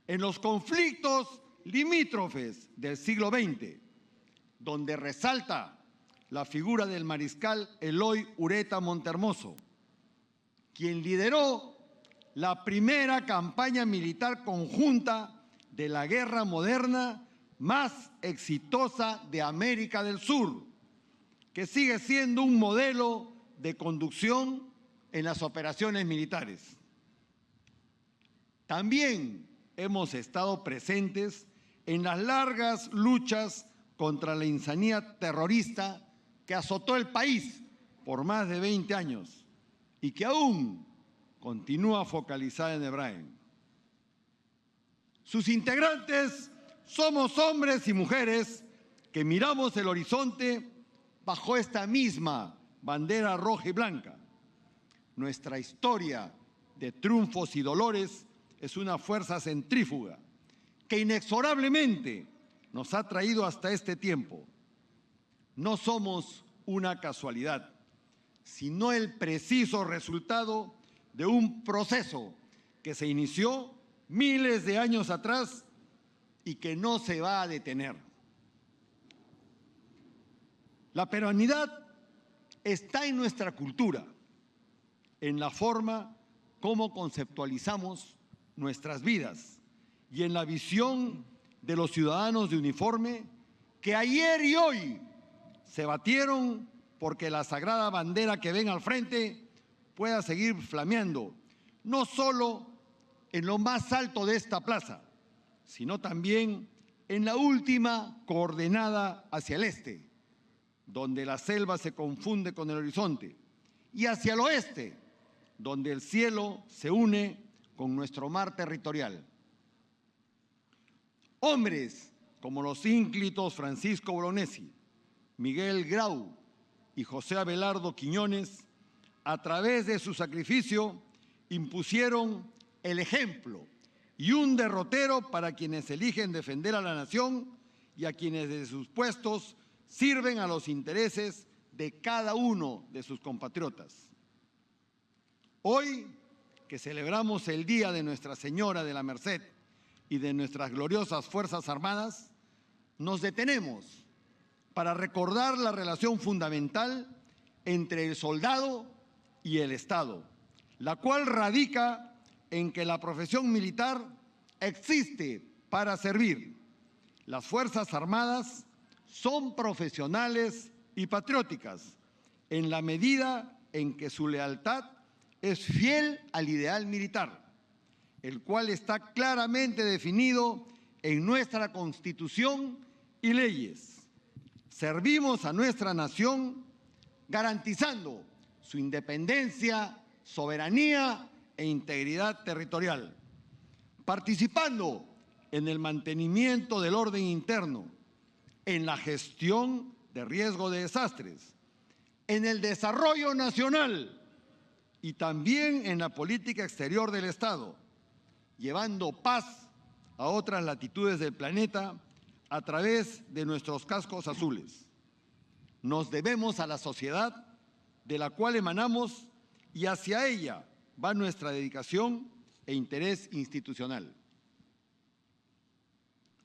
[SPEAKER 5] en los conflictos limítrofes del siglo XX, donde resalta la figura del mariscal Eloy Ureta Montehermoso, quien lideró la primera campaña militar conjunta de la guerra moderna más exitosa de América del Sur, que sigue siendo un modelo de conducción en las operaciones militares. También hemos estado presentes en las largas luchas contra la insanía terrorista que azotó el país por más de 20 años y que aún continúa focalizada en Hebraica. Sus integrantes somos hombres y mujeres que miramos el horizonte bajo esta misma bandera roja y blanca. Nuestra historia de triunfos y dolores es una fuerza centrífuga que inexorablemente nos ha traído hasta este tiempo. No somos una casualidad, sino el preciso resultado de un proceso que se inició miles de años atrás y que no se va a detener. La peruanidad está en nuestra cultura, en la forma como conceptualizamos nuestras vidas y en la visión de los ciudadanos de uniforme que ayer y hoy se batieron porque la sagrada bandera que ven al frente pueda seguir flameando, no solo en lo más alto de esta plaza, sino también en la última coordenada hacia el este, donde la selva se confunde con el horizonte, y hacia el oeste, donde el cielo se une con nuestro mar territorial. Hombres como los ínclitos Francisco Bolognesi, Miguel Grau y José Abelardo Quiñones, a través de su sacrificio, impusieron el ejemplo y un derrotero para quienes eligen defender a la nación y a quienes desde sus puestos sirven a los intereses de cada uno de sus compatriotas. Hoy, que celebramos el Día de Nuestra Señora de la Merced y de nuestras gloriosas Fuerzas Armadas, nos detenemos para recordar la relación fundamental entre el soldado y el Estado, la cual radica en que la profesión militar existe para servir. Las Fuerzas Armadas son profesionales y patrióticas en la medida en que su lealtad es fiel al ideal militar, el cual está claramente definido en nuestra Constitución y leyes. Servimos a nuestra nación garantizando su independencia, soberanía e integridad territorial, participando en el mantenimiento del orden interno, en la gestión de riesgo de desastres, en el desarrollo nacional y también en la política exterior del Estado, llevando paz a otras latitudes del planeta a través de nuestros cascos azules. Nos debemos a la sociedad de la cual emanamos y hacia ella va nuestra dedicación e interés institucional.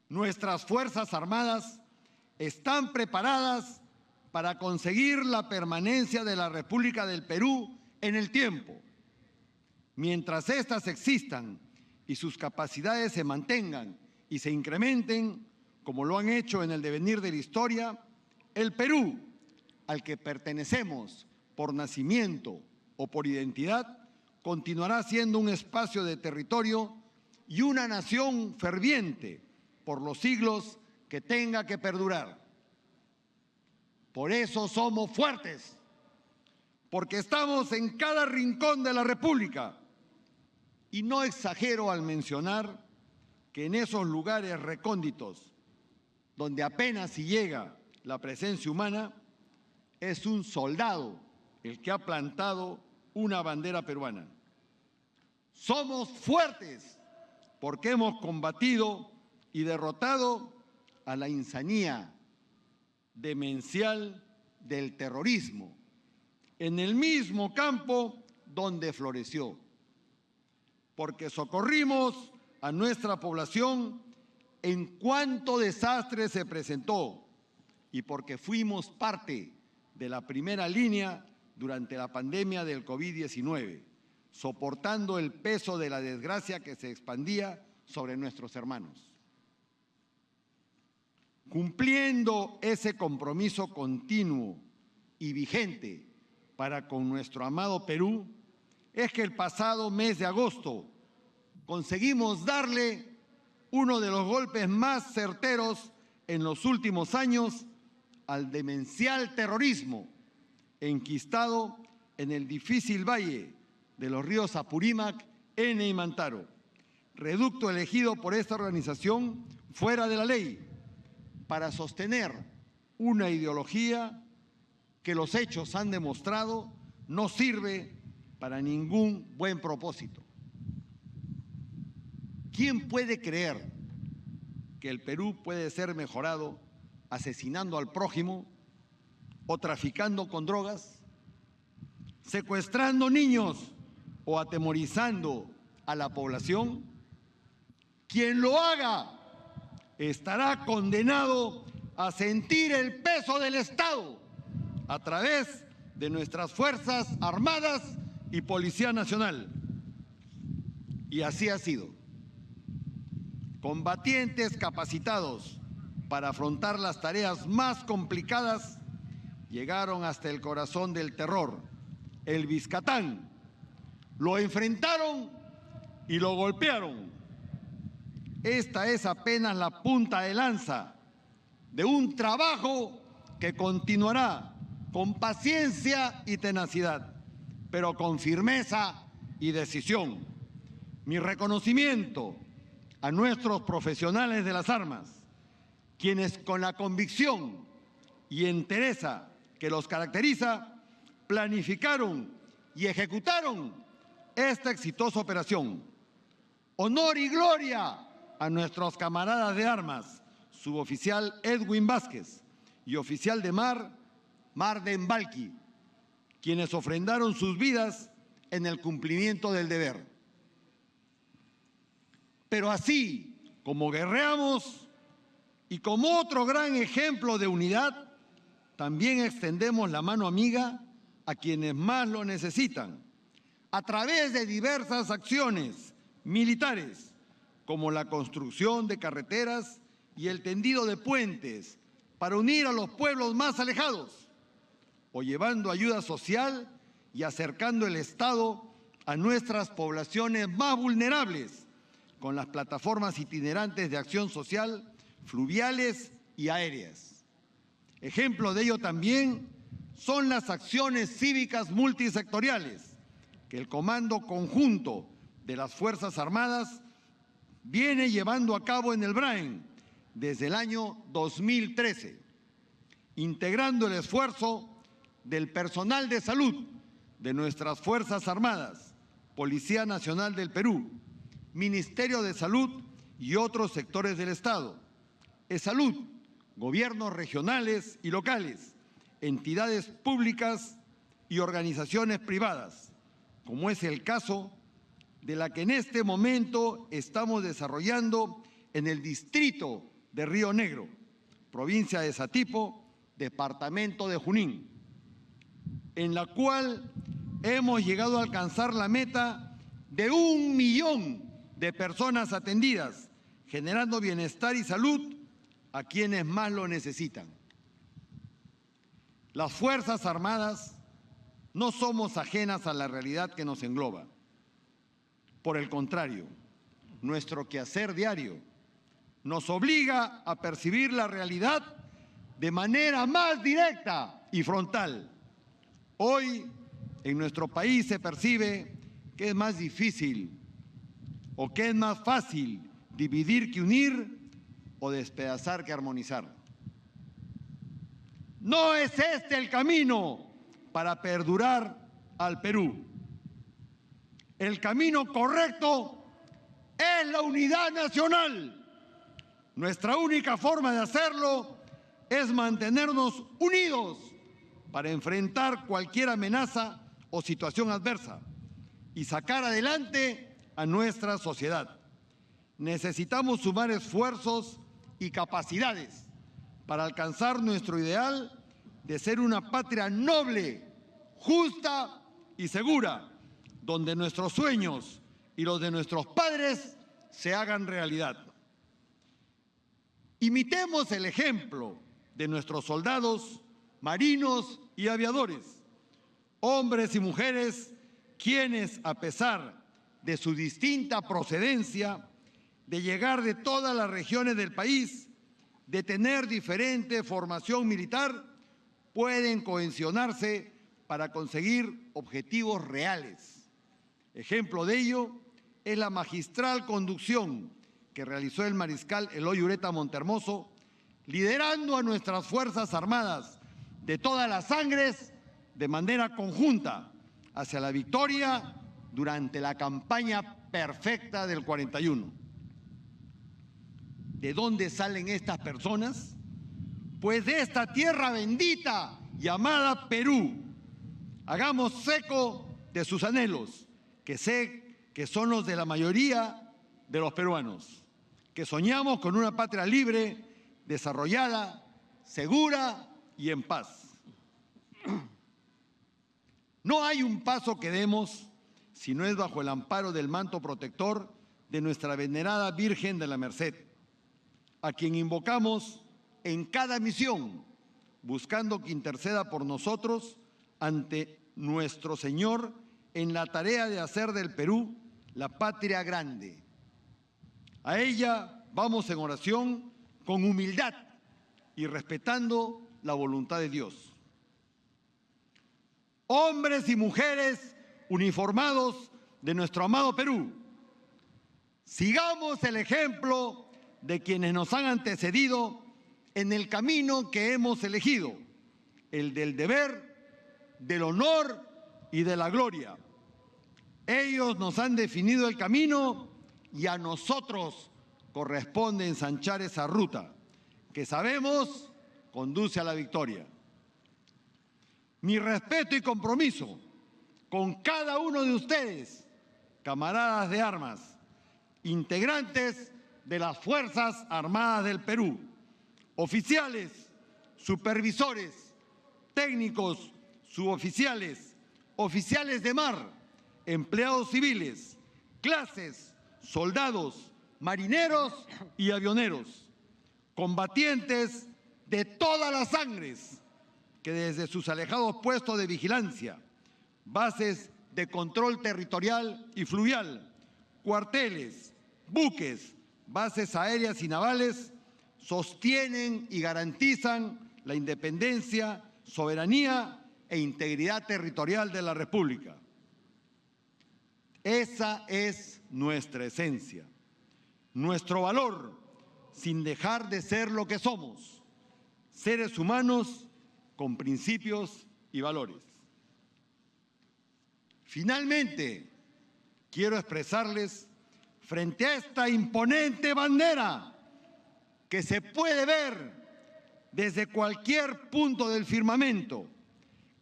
[SPEAKER 5] Nuestras Fuerzas Armadas están preparadas para conseguir la permanencia de la República del Perú en el tiempo. Mientras éstas existan y sus capacidades se mantengan y se incrementen, como lo han hecho en el devenir de la historia, el Perú, al que pertenecemos por nacimiento o por identidad, continuará siendo un espacio de territorio y una nación ferviente por los siglos que tenga que perdurar. Por eso somos fuertes, porque estamos en cada rincón de la República. Y no exagero al mencionar que en esos lugares recónditos, donde apenas si llega la presencia humana, es un soldado el que ha plantado una bandera peruana. Somos fuertes porque hemos combatido y derrotado a la insanía demencial del terrorismo en el mismo campo donde floreció, porque socorrimos a nuestra población en cuanto desastre se presentó y porque fuimos parte de la primera línea durante la pandemia del COVID-19, soportando el peso de la desgracia que se expandía sobre nuestros hermanos. Cumpliendo ese compromiso continuo y vigente para con nuestro amado Perú, es que el pasado mes de agosto conseguimos darle uno de los golpes más certeros en los últimos años al demencial terrorismo enquistado en el difícil valle de los ríos Apurímac, Ene y Mantaro, reducto elegido por esta organización fuera de la ley para sostener una ideología que los hechos han demostrado no sirve para ningún buen propósito. ¿Quién puede creer que el Perú puede ser mejorado asesinando al prójimo o traficando con drogas, secuestrando niños o atemorizando a la población? Quien lo haga estará condenado a sentir el peso del Estado a través de nuestras Fuerzas Armadas y Policía Nacional. Y así ha sido. Combatientes capacitados para afrontar las tareas más complicadas llegaron hasta el corazón del terror, el Vizcatán. Lo enfrentaron y lo golpearon. Esta es apenas la punta de lanza de un trabajo que continuará con paciencia y tenacidad, pero con firmeza y decisión. Mi reconocimiento a nuestros profesionales de las armas, quienes con la convicción y entereza que los caracteriza, planificaron y ejecutaron esta exitosa operación. Honor y gloria a nuestros camaradas de armas, suboficial Edwin Vázquez y oficial de mar, Marden Balqui, quienes ofrendaron sus vidas en el cumplimiento del deber. Pero así como guerreamos y como otro gran ejemplo de unidad, también extendemos la mano amiga a quienes más lo necesitan, a través de diversas acciones militares, como la construcción de carreteras y el tendido de puentes para unir a los pueblos más alejados, o llevando ayuda social y acercando el Estado a nuestras poblaciones más vulnerables, con las plataformas itinerantes de acción social, fluviales y aéreas. Ejemplo de ello también son las acciones cívicas multisectoriales que el Comando Conjunto de las Fuerzas Armadas viene llevando a cabo en el Brain desde el año 2013, integrando el esfuerzo del personal de salud de nuestras Fuerzas Armadas, Policía Nacional del Perú, Ministerio de Salud y otros sectores del Estado, ESalud, gobiernos regionales y locales, entidades públicas y organizaciones privadas, como es el caso de la que en este momento estamos desarrollando en el distrito de Río Negro, provincia de Satipo, departamento de Junín, en la cual hemos llegado a alcanzar la meta de 1 millón de personas atendidas, generando bienestar y salud a quienes más lo necesitan. Las Fuerzas Armadas no somos ajenas a la realidad que nos engloba. Por el contrario, nuestro quehacer diario nos obliga a percibir la realidad de manera más directa y frontal. Hoy, en nuestro país se percibe que es más difícil o que es más fácil dividir que unir o despedazar que armonizar. No es este el camino para perdurar al Perú. El camino correcto es la unidad nacional. Nuestra única forma de hacerlo es mantenernos unidos para enfrentar cualquier amenaza o situación adversa y sacar adelante a nuestra sociedad. Necesitamos sumar esfuerzos y capacidades para alcanzar nuestro ideal de ser una patria noble, justa y segura, donde nuestros sueños y los de nuestros padres se hagan realidad. Imitemos el ejemplo de nuestros soldados, marinos y aviadores, hombres y mujeres, quienes, a pesar de su distinta procedencia, de llegar de todas las regiones del país, de tener diferente formación militar, pueden cohesionarse para conseguir objetivos reales. Ejemplo de ello es la magistral conducción que realizó el mariscal Eloy Ureta Montehermoso, liderando a nuestras Fuerzas Armadas de todas las sangres de manera conjunta hacia la victoria durante la campaña perfecta del 41. ¿De dónde salen estas personas? Pues de esta tierra bendita llamada Perú. Hagamos eco de sus anhelos, que sé que son los de la mayoría de los peruanos, que soñamos con una patria libre, desarrollada, segura y en paz. No hay un paso que demos si no es bajo el amparo del manto protector de nuestra venerada Virgen de la Merced, a quien invocamos en cada misión, buscando que interceda por nosotros ante nuestro Señor en la tarea de hacer del Perú la patria grande. A ella vamos en oración con humildad y respetando la voluntad de Dios. Hombres y mujeres uniformados de nuestro amado Perú, sigamos el ejemplo de quienes nos han antecedido en el camino que hemos elegido, el del deber, del honor y de la gloria. Ellos nos han definido el camino y a nosotros corresponde ensanchar esa ruta que sabemos conduce a la victoria. Mi respeto y compromiso con cada uno de ustedes, camaradas de armas, integrantes de las Fuerzas Armadas del Perú, oficiales, supervisores, técnicos, suboficiales, oficiales de mar, empleados civiles, clases, soldados, marineros y avioneros, combatientes de todas las sangres que desde sus alejados puestos de vigilancia, bases de control territorial y fluvial, cuarteles, buques, bases aéreas y navales, sostienen y garantizan la independencia, soberanía e integridad territorial de la República. Esa es nuestra esencia, nuestro valor, sin dejar de ser lo que somos, seres humanos con principios y valores. Finalmente, quiero expresarles, frente a esta imponente bandera que se puede ver desde cualquier punto del firmamento,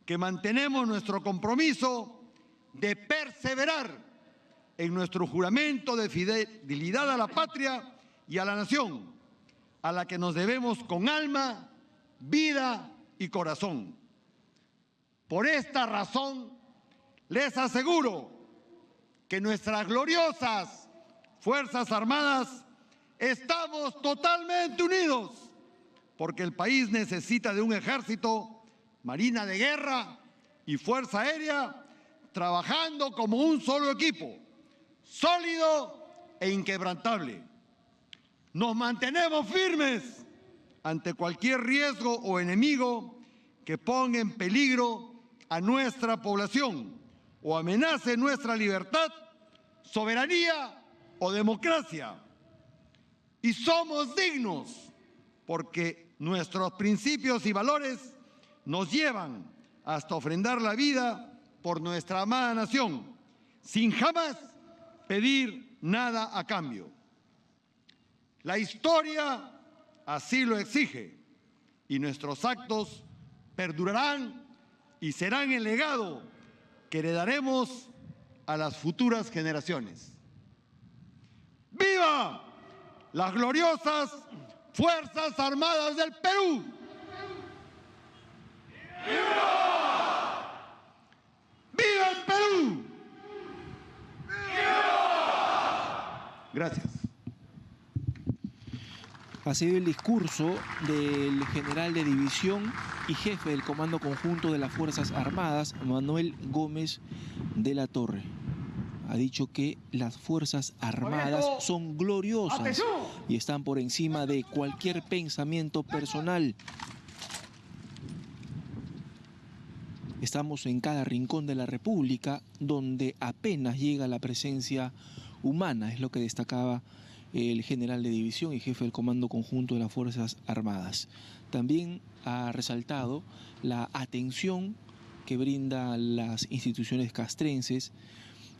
[SPEAKER 5] que mantenemos nuestro compromiso de perseverar en nuestro juramento de fidelidad a la patria y a la nación, a la que nos debemos con alma, vida y corazón. Por esta razón, les aseguro que nuestras gloriosas Fuerzas Armadas estamos totalmente unidos, porque el país necesita de un ejército, marina de guerra y fuerza aérea trabajando como un solo equipo, sólido e inquebrantable. Nos mantenemos firmes ante cualquier riesgo o enemigo que ponga en peligro a nuestra población o amenace nuestra libertad, soberanía o democracia. Y somos dignos porque nuestros principios y valores nos llevan hasta ofrendar la vida por nuestra amada nación, sin jamás pedir nada a cambio. La historia así lo exige y nuestros actos perdurarán y serán el legado que heredaremos a las futuras generaciones. ¡Viva las gloriosas Fuerzas Armadas del Perú! ¡Viva! ¡Viva el Perú! ¡Viva! Gracias.
[SPEAKER 2] Ha sido el discurso del general de división y jefe del Comando Conjunto de las Fuerzas Armadas, Manuel Gómez de la Torre. Ha dicho que las Fuerzas Armadas son gloriosas y están por encima de cualquier pensamiento personal. Estamos en cada rincón de la República donde apenas llega la presencia humana, es lo que destacaba el general de división y jefe del Comando Conjunto de las Fuerzas Armadas. También ha resaltado la atención que brindan las instituciones castrenses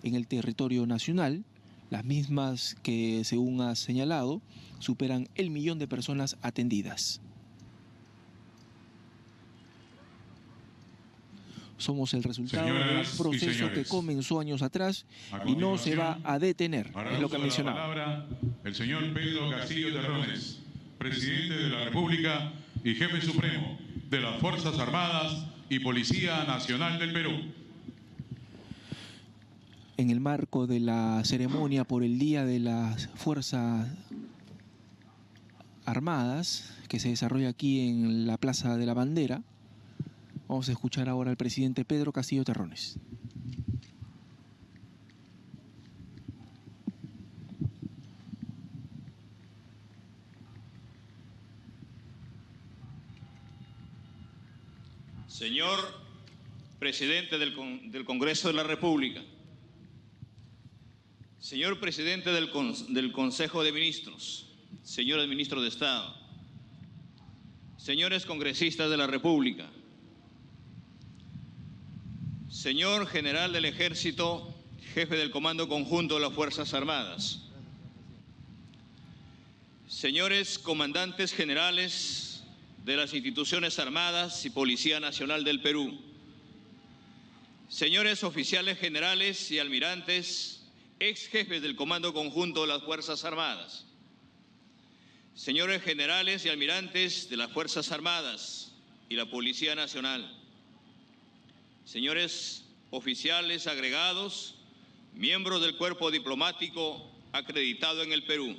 [SPEAKER 2] en el territorio nacional, las mismas que, según ha señalado, superan el 1.000.000 de personas atendidas. Somos el resultado de un proceso que comenzó años atrás y no se va a detener, es lo que mencionaba.
[SPEAKER 1] Palabra el señor Pedro Castillo Terrones, presidente de la República y jefe supremo de las Fuerzas Armadas y Policía Nacional del Perú.
[SPEAKER 2] En el marco de la ceremonia por el Día de las Fuerzas Armadas, que se desarrolla aquí en la Plaza de la Bandera, vamos a escuchar ahora al presidente Pedro Castillo Terrones.
[SPEAKER 6] Señor presidente del Congreso de la República, señor presidente del Consejo de Ministros, señores ministros de Estado, señores congresistas de la República, Señor General del Ejército, Jefe del Comando Conjunto de las Fuerzas Armadas, señores comandantes generales de las instituciones armadas y Policía Nacional del Perú, señores oficiales generales y almirantes, ex jefes del Comando Conjunto de las Fuerzas Armadas, señores generales y almirantes de las Fuerzas Armadas y la Policía Nacional, señores oficiales agregados, miembros del cuerpo diplomático acreditado en el Perú,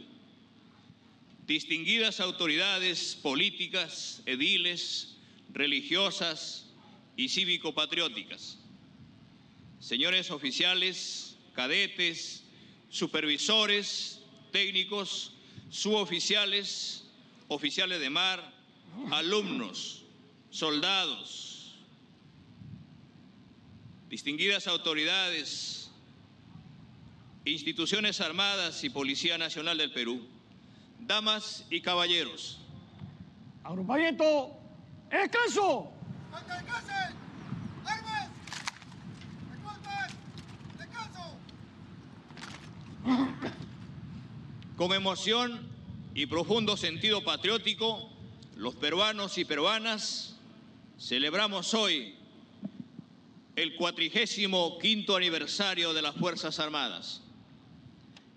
[SPEAKER 6] distinguidas autoridades políticas, ediles, religiosas y cívico-patrióticas, señores oficiales, cadetes, supervisores, técnicos, suboficiales, oficiales de mar, alumnos, soldados, distinguidas autoridades, instituciones armadas y Policía Nacional del Perú, damas y caballeros.
[SPEAKER 3] Agrupamiento, descanso.
[SPEAKER 7] ¡Descansen! ¡Armas! ¡Reclutas! ¡Descanso!
[SPEAKER 6] Con emoción y profundo sentido patriótico, los peruanos y peruanas celebramos hoy el 45º aniversario de las Fuerzas Armadas.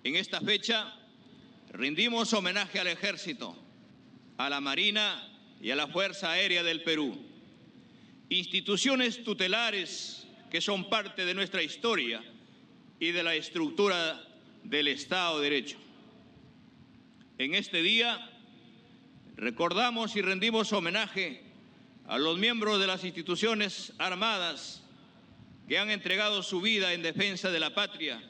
[SPEAKER 6] En esta fecha rendimos homenaje al Ejército, a la Marina y a la Fuerza Aérea del Perú, instituciones tutelares que son parte de nuestra historia y de la estructura del Estado de Derecho. En este día recordamos y rendimos homenaje a los miembros de las instituciones armadas que han entregado su vida en defensa de la patria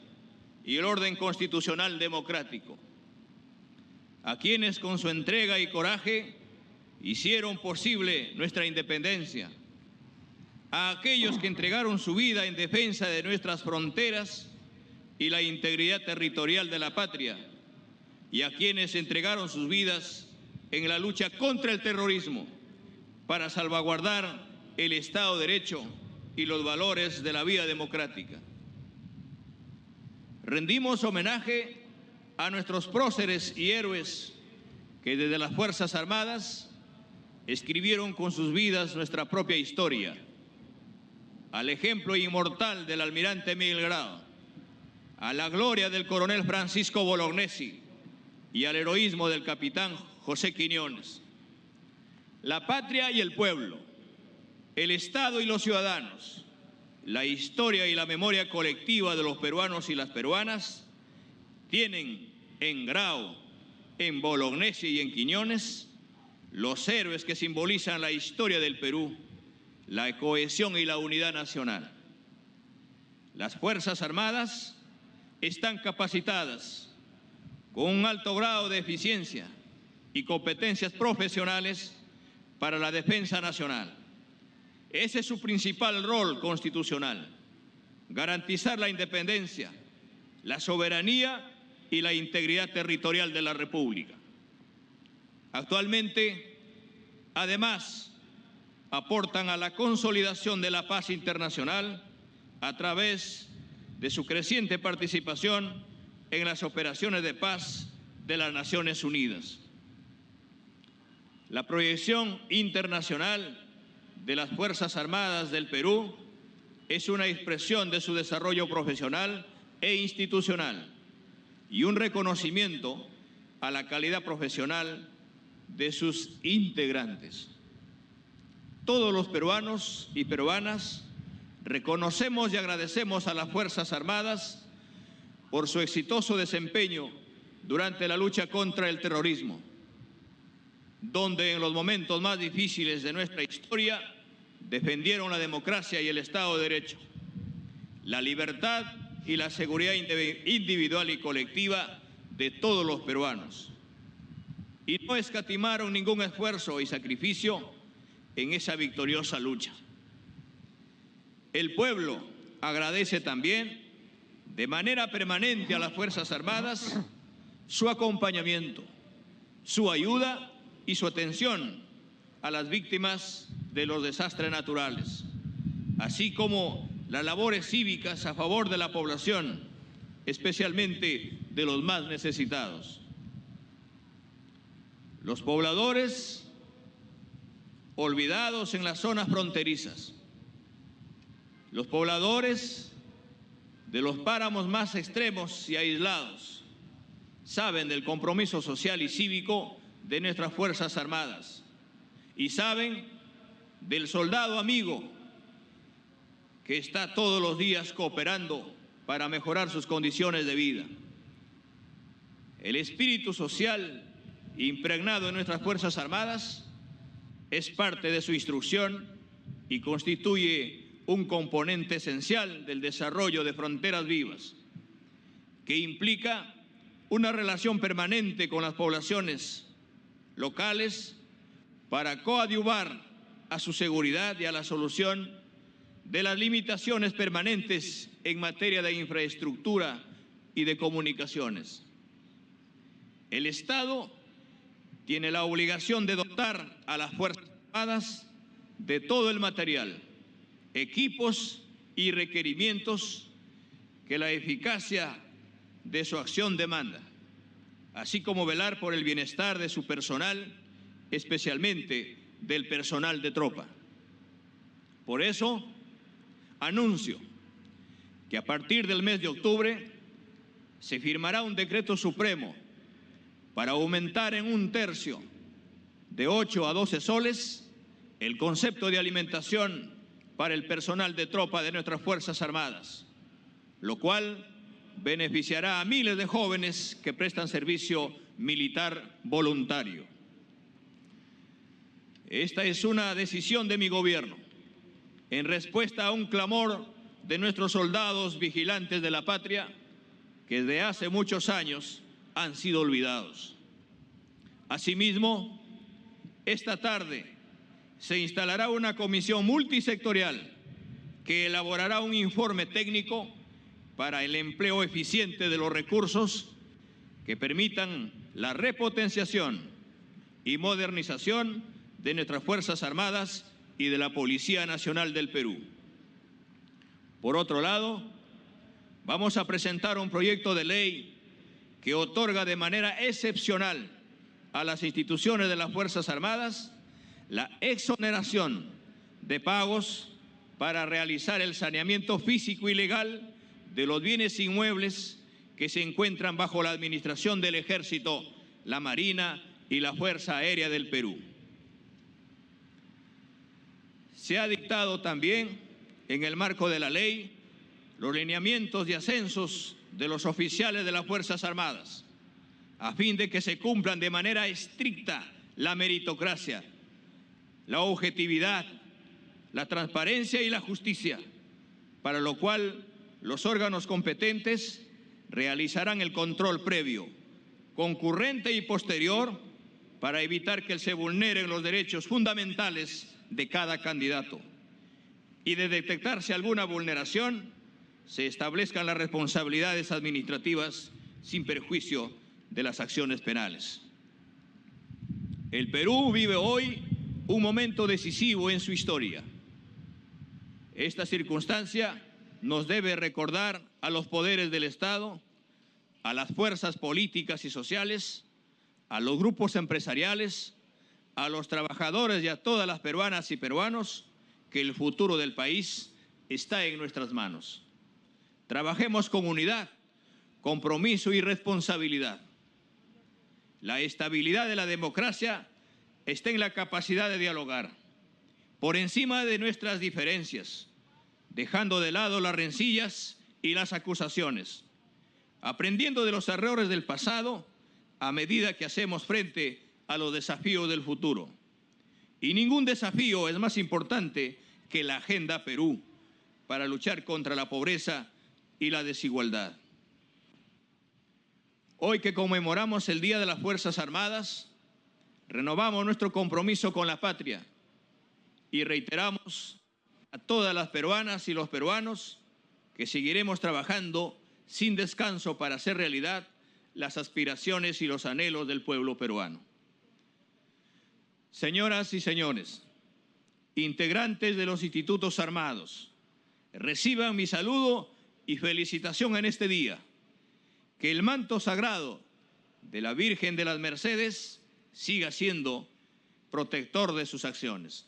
[SPEAKER 6] y el orden constitucional democrático, a quienes con su entrega y coraje hicieron posible nuestra independencia, a aquellos que entregaron su vida en defensa de nuestras fronteras y la integridad territorial de la patria, y a quienes entregaron sus vidas en la lucha contra el terrorismo para salvaguardar el Estado de Derecho y los valores de la vida democrática. Rendimos homenaje a nuestros próceres y héroes que desde las Fuerzas Armadas escribieron con sus vidas nuestra propia historia, al ejemplo inmortal del almirante Miguel Grau, a la gloria del coronel Francisco Bolognesi y al heroísmo del capitán José Quiñones. La patria y el pueblo, el Estado y los ciudadanos, la historia y la memoria colectiva de los peruanos y las peruanas tienen en Grau, en Bolognesi y en Quiñones los héroes que simbolizan la historia del Perú, la cohesión y la unidad nacional. Las Fuerzas Armadas están capacitadas con un alto grado de eficiencia y competencias profesionales para la defensa nacional. Ese es su principal rol constitucional: garantizar la independencia, la soberanía y la integridad territorial de la República. Actualmente, además, aportan a la consolidación de la paz internacional a través de su creciente participación en las operaciones de paz de las Naciones Unidas. La proyección internacional de las Fuerzas Armadas del Perú es una expresión de su desarrollo profesional e institucional y un reconocimiento a la calidad profesional de sus integrantes. Todos los peruanos y peruanas reconocemos y agradecemos a las Fuerzas Armadas por su exitoso desempeño durante la lucha contra el terrorismo, donde en los momentos más difíciles de nuestra historia defendieron la democracia y el Estado de Derecho, la libertad y la seguridad individual y colectiva de todos los peruanos, y no escatimaron ningún esfuerzo y sacrificio en esa victoriosa lucha. El pueblo agradece también de manera permanente a las Fuerzas Armadas su acompañamiento, su ayuda y su atención a las víctimas de los desastres naturales, así como las labores cívicas a favor de la población, especialmente de los más necesitados. Los pobladores olvidados en las zonas fronterizas, los pobladores de los páramos más extremos y aislados, saben del compromiso social y cívico de nuestras Fuerzas Armadas y saben del soldado amigo que está todos los días cooperando para mejorar sus condiciones de vida. El espíritu social impregnado en nuestras Fuerzas Armadas es parte de su instrucción y constituye un componente esencial del desarrollo de Fronteras Vivas, que implica una relación permanente con las poblaciones locales para coadyuvar a su seguridad y a la solución de las limitaciones permanentes en materia de infraestructura y de comunicaciones. El Estado tiene la obligación de dotar a las Fuerzas Armadas de todo el material, equipos y requerimientos que la eficacia de su acción demanda, así como velar por el bienestar de su personal, especialmente del personal de tropa. Por eso, anuncio que a partir del mes de octubre se firmará un decreto supremo para aumentar en 1/3, de 8 a 12 soles, el concepto de alimentación para el personal de tropa de nuestras Fuerzas Armadas, lo cual beneficiará a miles de jóvenes que prestan servicio militar voluntario. Esta es una decisión de mi gobierno en respuesta a un clamor de nuestros soldados vigilantes de la patria que desde hace muchos años han sido olvidados. Asimismo, esta tarde se instalará una comisión multisectorial que elaborará un informe técnico para el empleo eficiente de los recursos que permitan la repotenciación y modernización de nuestras Fuerzas Armadas y de la Policía Nacional del Perú. Por otro lado, vamos a presentar un proyecto de ley que otorga de manera excepcional a las instituciones de las Fuerzas Armadas la exoneración de pagos para realizar el saneamiento físico y legal de los bienes inmuebles que se encuentran bajo la administración del Ejército, la Marina y la Fuerza Aérea del Perú. Se ha dictado también, en el marco de la ley, los lineamientos de ascensos de los oficiales de las Fuerzas Armadas, a fin de que se cumplan de manera estricta la meritocracia, la objetividad, la transparencia y la justicia, para lo cual los órganos competentes realizarán el control previo, concurrente y posterior para evitar que se vulneren los derechos fundamentales de cada candidato. Y de detectarse alguna vulneración, se establezcan las responsabilidades administrativas sin perjuicio de las acciones penales. El Perú vive hoy un momento decisivo en su historia. Esta circunstancia nos debe recordar a los poderes del Estado, a las fuerzas políticas y sociales, a los grupos empresariales, a los trabajadores y a todas las peruanas y peruanos que el futuro del país está en nuestras manos. Trabajemos con unidad, compromiso y responsabilidad. La estabilidad de la democracia está en la capacidad de dialogar, por encima de nuestras diferencias, dejando de lado las rencillas y las acusaciones, aprendiendo de los errores del pasado a medida que hacemos frente a los desafíos del futuro. Y ningún desafío es más importante que la Agenda Perú para luchar contra la pobreza y la desigualdad. Hoy que conmemoramos el Día de las Fuerzas Armadas, renovamos nuestro compromiso con la patria y reiteramos a todas las peruanas y los peruanos que seguiremos trabajando sin descanso para hacer realidad las aspiraciones y los anhelos del pueblo peruano. Señoras y señores, integrantes de los institutos armados, reciban mi saludo y felicitación en este día. Que el manto sagrado de la Virgen de las Mercedes siga siendo protector de sus acciones.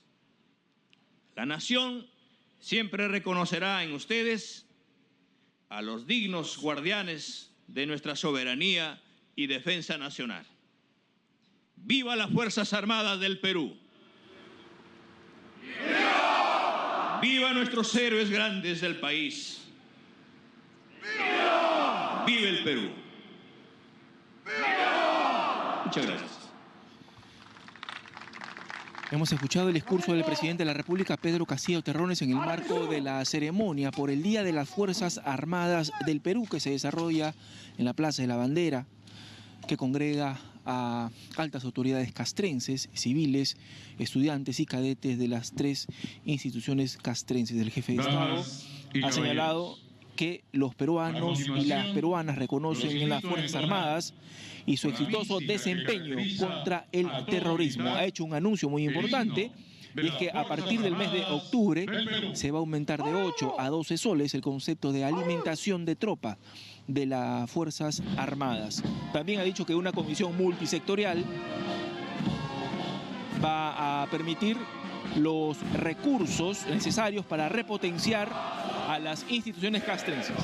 [SPEAKER 6] La nación siempre reconocerá en ustedes a los dignos guardianes de nuestra soberanía y defensa nacional. ¡Viva las Fuerzas Armadas del Perú! ¡Viva! ¡Viva nuestros héroes grandes del país! ¡Viva! ¡Viva el Perú! ¡Viva! Muchas gracias.
[SPEAKER 2] Hemos escuchado el discurso del presidente de la República, Pedro Castillo Terrones, en el marco de la ceremonia por el Día de las Fuerzas Armadas del Perú, que se desarrolla en la Plaza de la Bandera, que congrega a altas autoridades castrenses, civiles, estudiantes y cadetes de las 3 instituciones castrenses. El jefe de Estado ha señalado que los peruanos y las peruanas reconocen en las Fuerzas Armadas y su exitoso desempeño contra el terrorismo. Ha hecho un anuncio muy importante, y es que a partir del mes de octubre se va a aumentar de 8 a 12 soles el concepto de alimentación de tropa de las Fuerzas Armadas. También ha dicho que una comisión multisectorial va a permitir los recursos necesarios para repotenciar a las instituciones castrenses.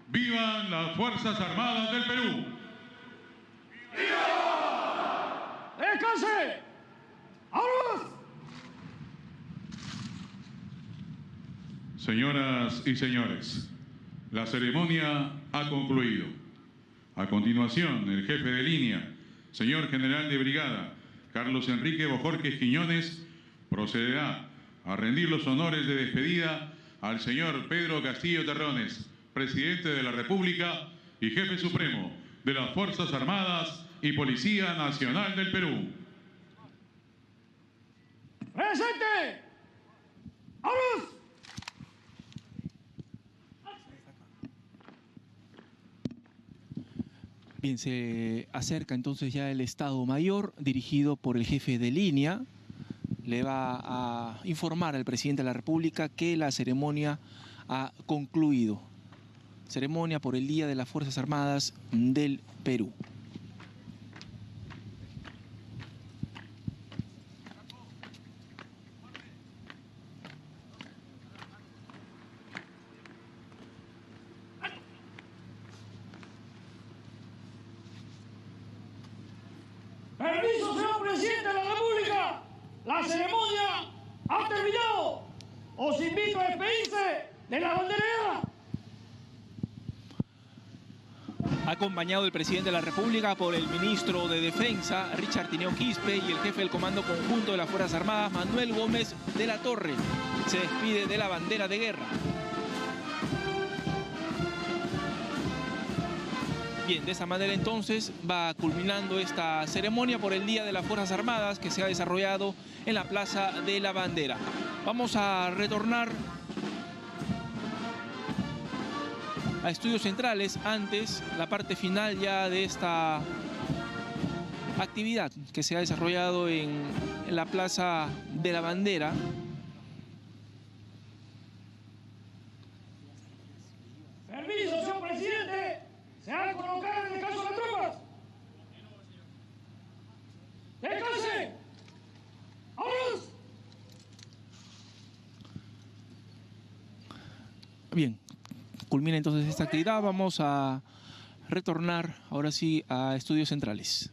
[SPEAKER 1] ¡Vivan las Fuerzas Armadas del Perú!
[SPEAKER 3] ¡Viva! ¡Descanse! ¡Vámonos!
[SPEAKER 1] Señoras y señores, la ceremonia ha concluido. A continuación, el jefe de línea, señor general de brigada, Carlos Enrique Bojorquez Quiñones, procederá a rendir los honores de despedida al señor Pedro Castillo Terrones, presidente de la República y jefe supremo de las Fuerzas Armadas y Policía Nacional del Perú.
[SPEAKER 3] ¡Presente! ¡Vámonos!
[SPEAKER 2] Bien, se acerca entonces ya el Estado Mayor, dirigido por el jefe de línea. Le va a informar al presidente de la República que la ceremonia ha concluido. Ceremonia por el Día de las Fuerzas Armadas del Perú.
[SPEAKER 3] presidente de la República, la ceremonia ha terminado. Os invito a despedirse de la bandera de guerra.
[SPEAKER 2] Acompañado el presidente de la República por el ministro de Defensa, Richard Tineo Quispe, y el jefe del Comando Conjunto de las Fuerzas Armadas, Manuel Gómez de la Torre, se despide de la bandera de guerra. Bien, de esa manera entonces va culminando esta ceremonia por el Día de las Fuerzas Armadas que se ha desarrollado en la Plaza de la Bandera. Vamos a retornar a Estudios Centrales, antes la parte final ya de esta actividad que se ha desarrollado en la Plaza de la Bandera.
[SPEAKER 3] Permiso, señor presidente. Se han colocado en descanso las tropas. ¡Descanse! ¡Vámonos!
[SPEAKER 2] Bien, culmina entonces esta actividad. Vamos a retornar ahora sí a Estudios Centrales.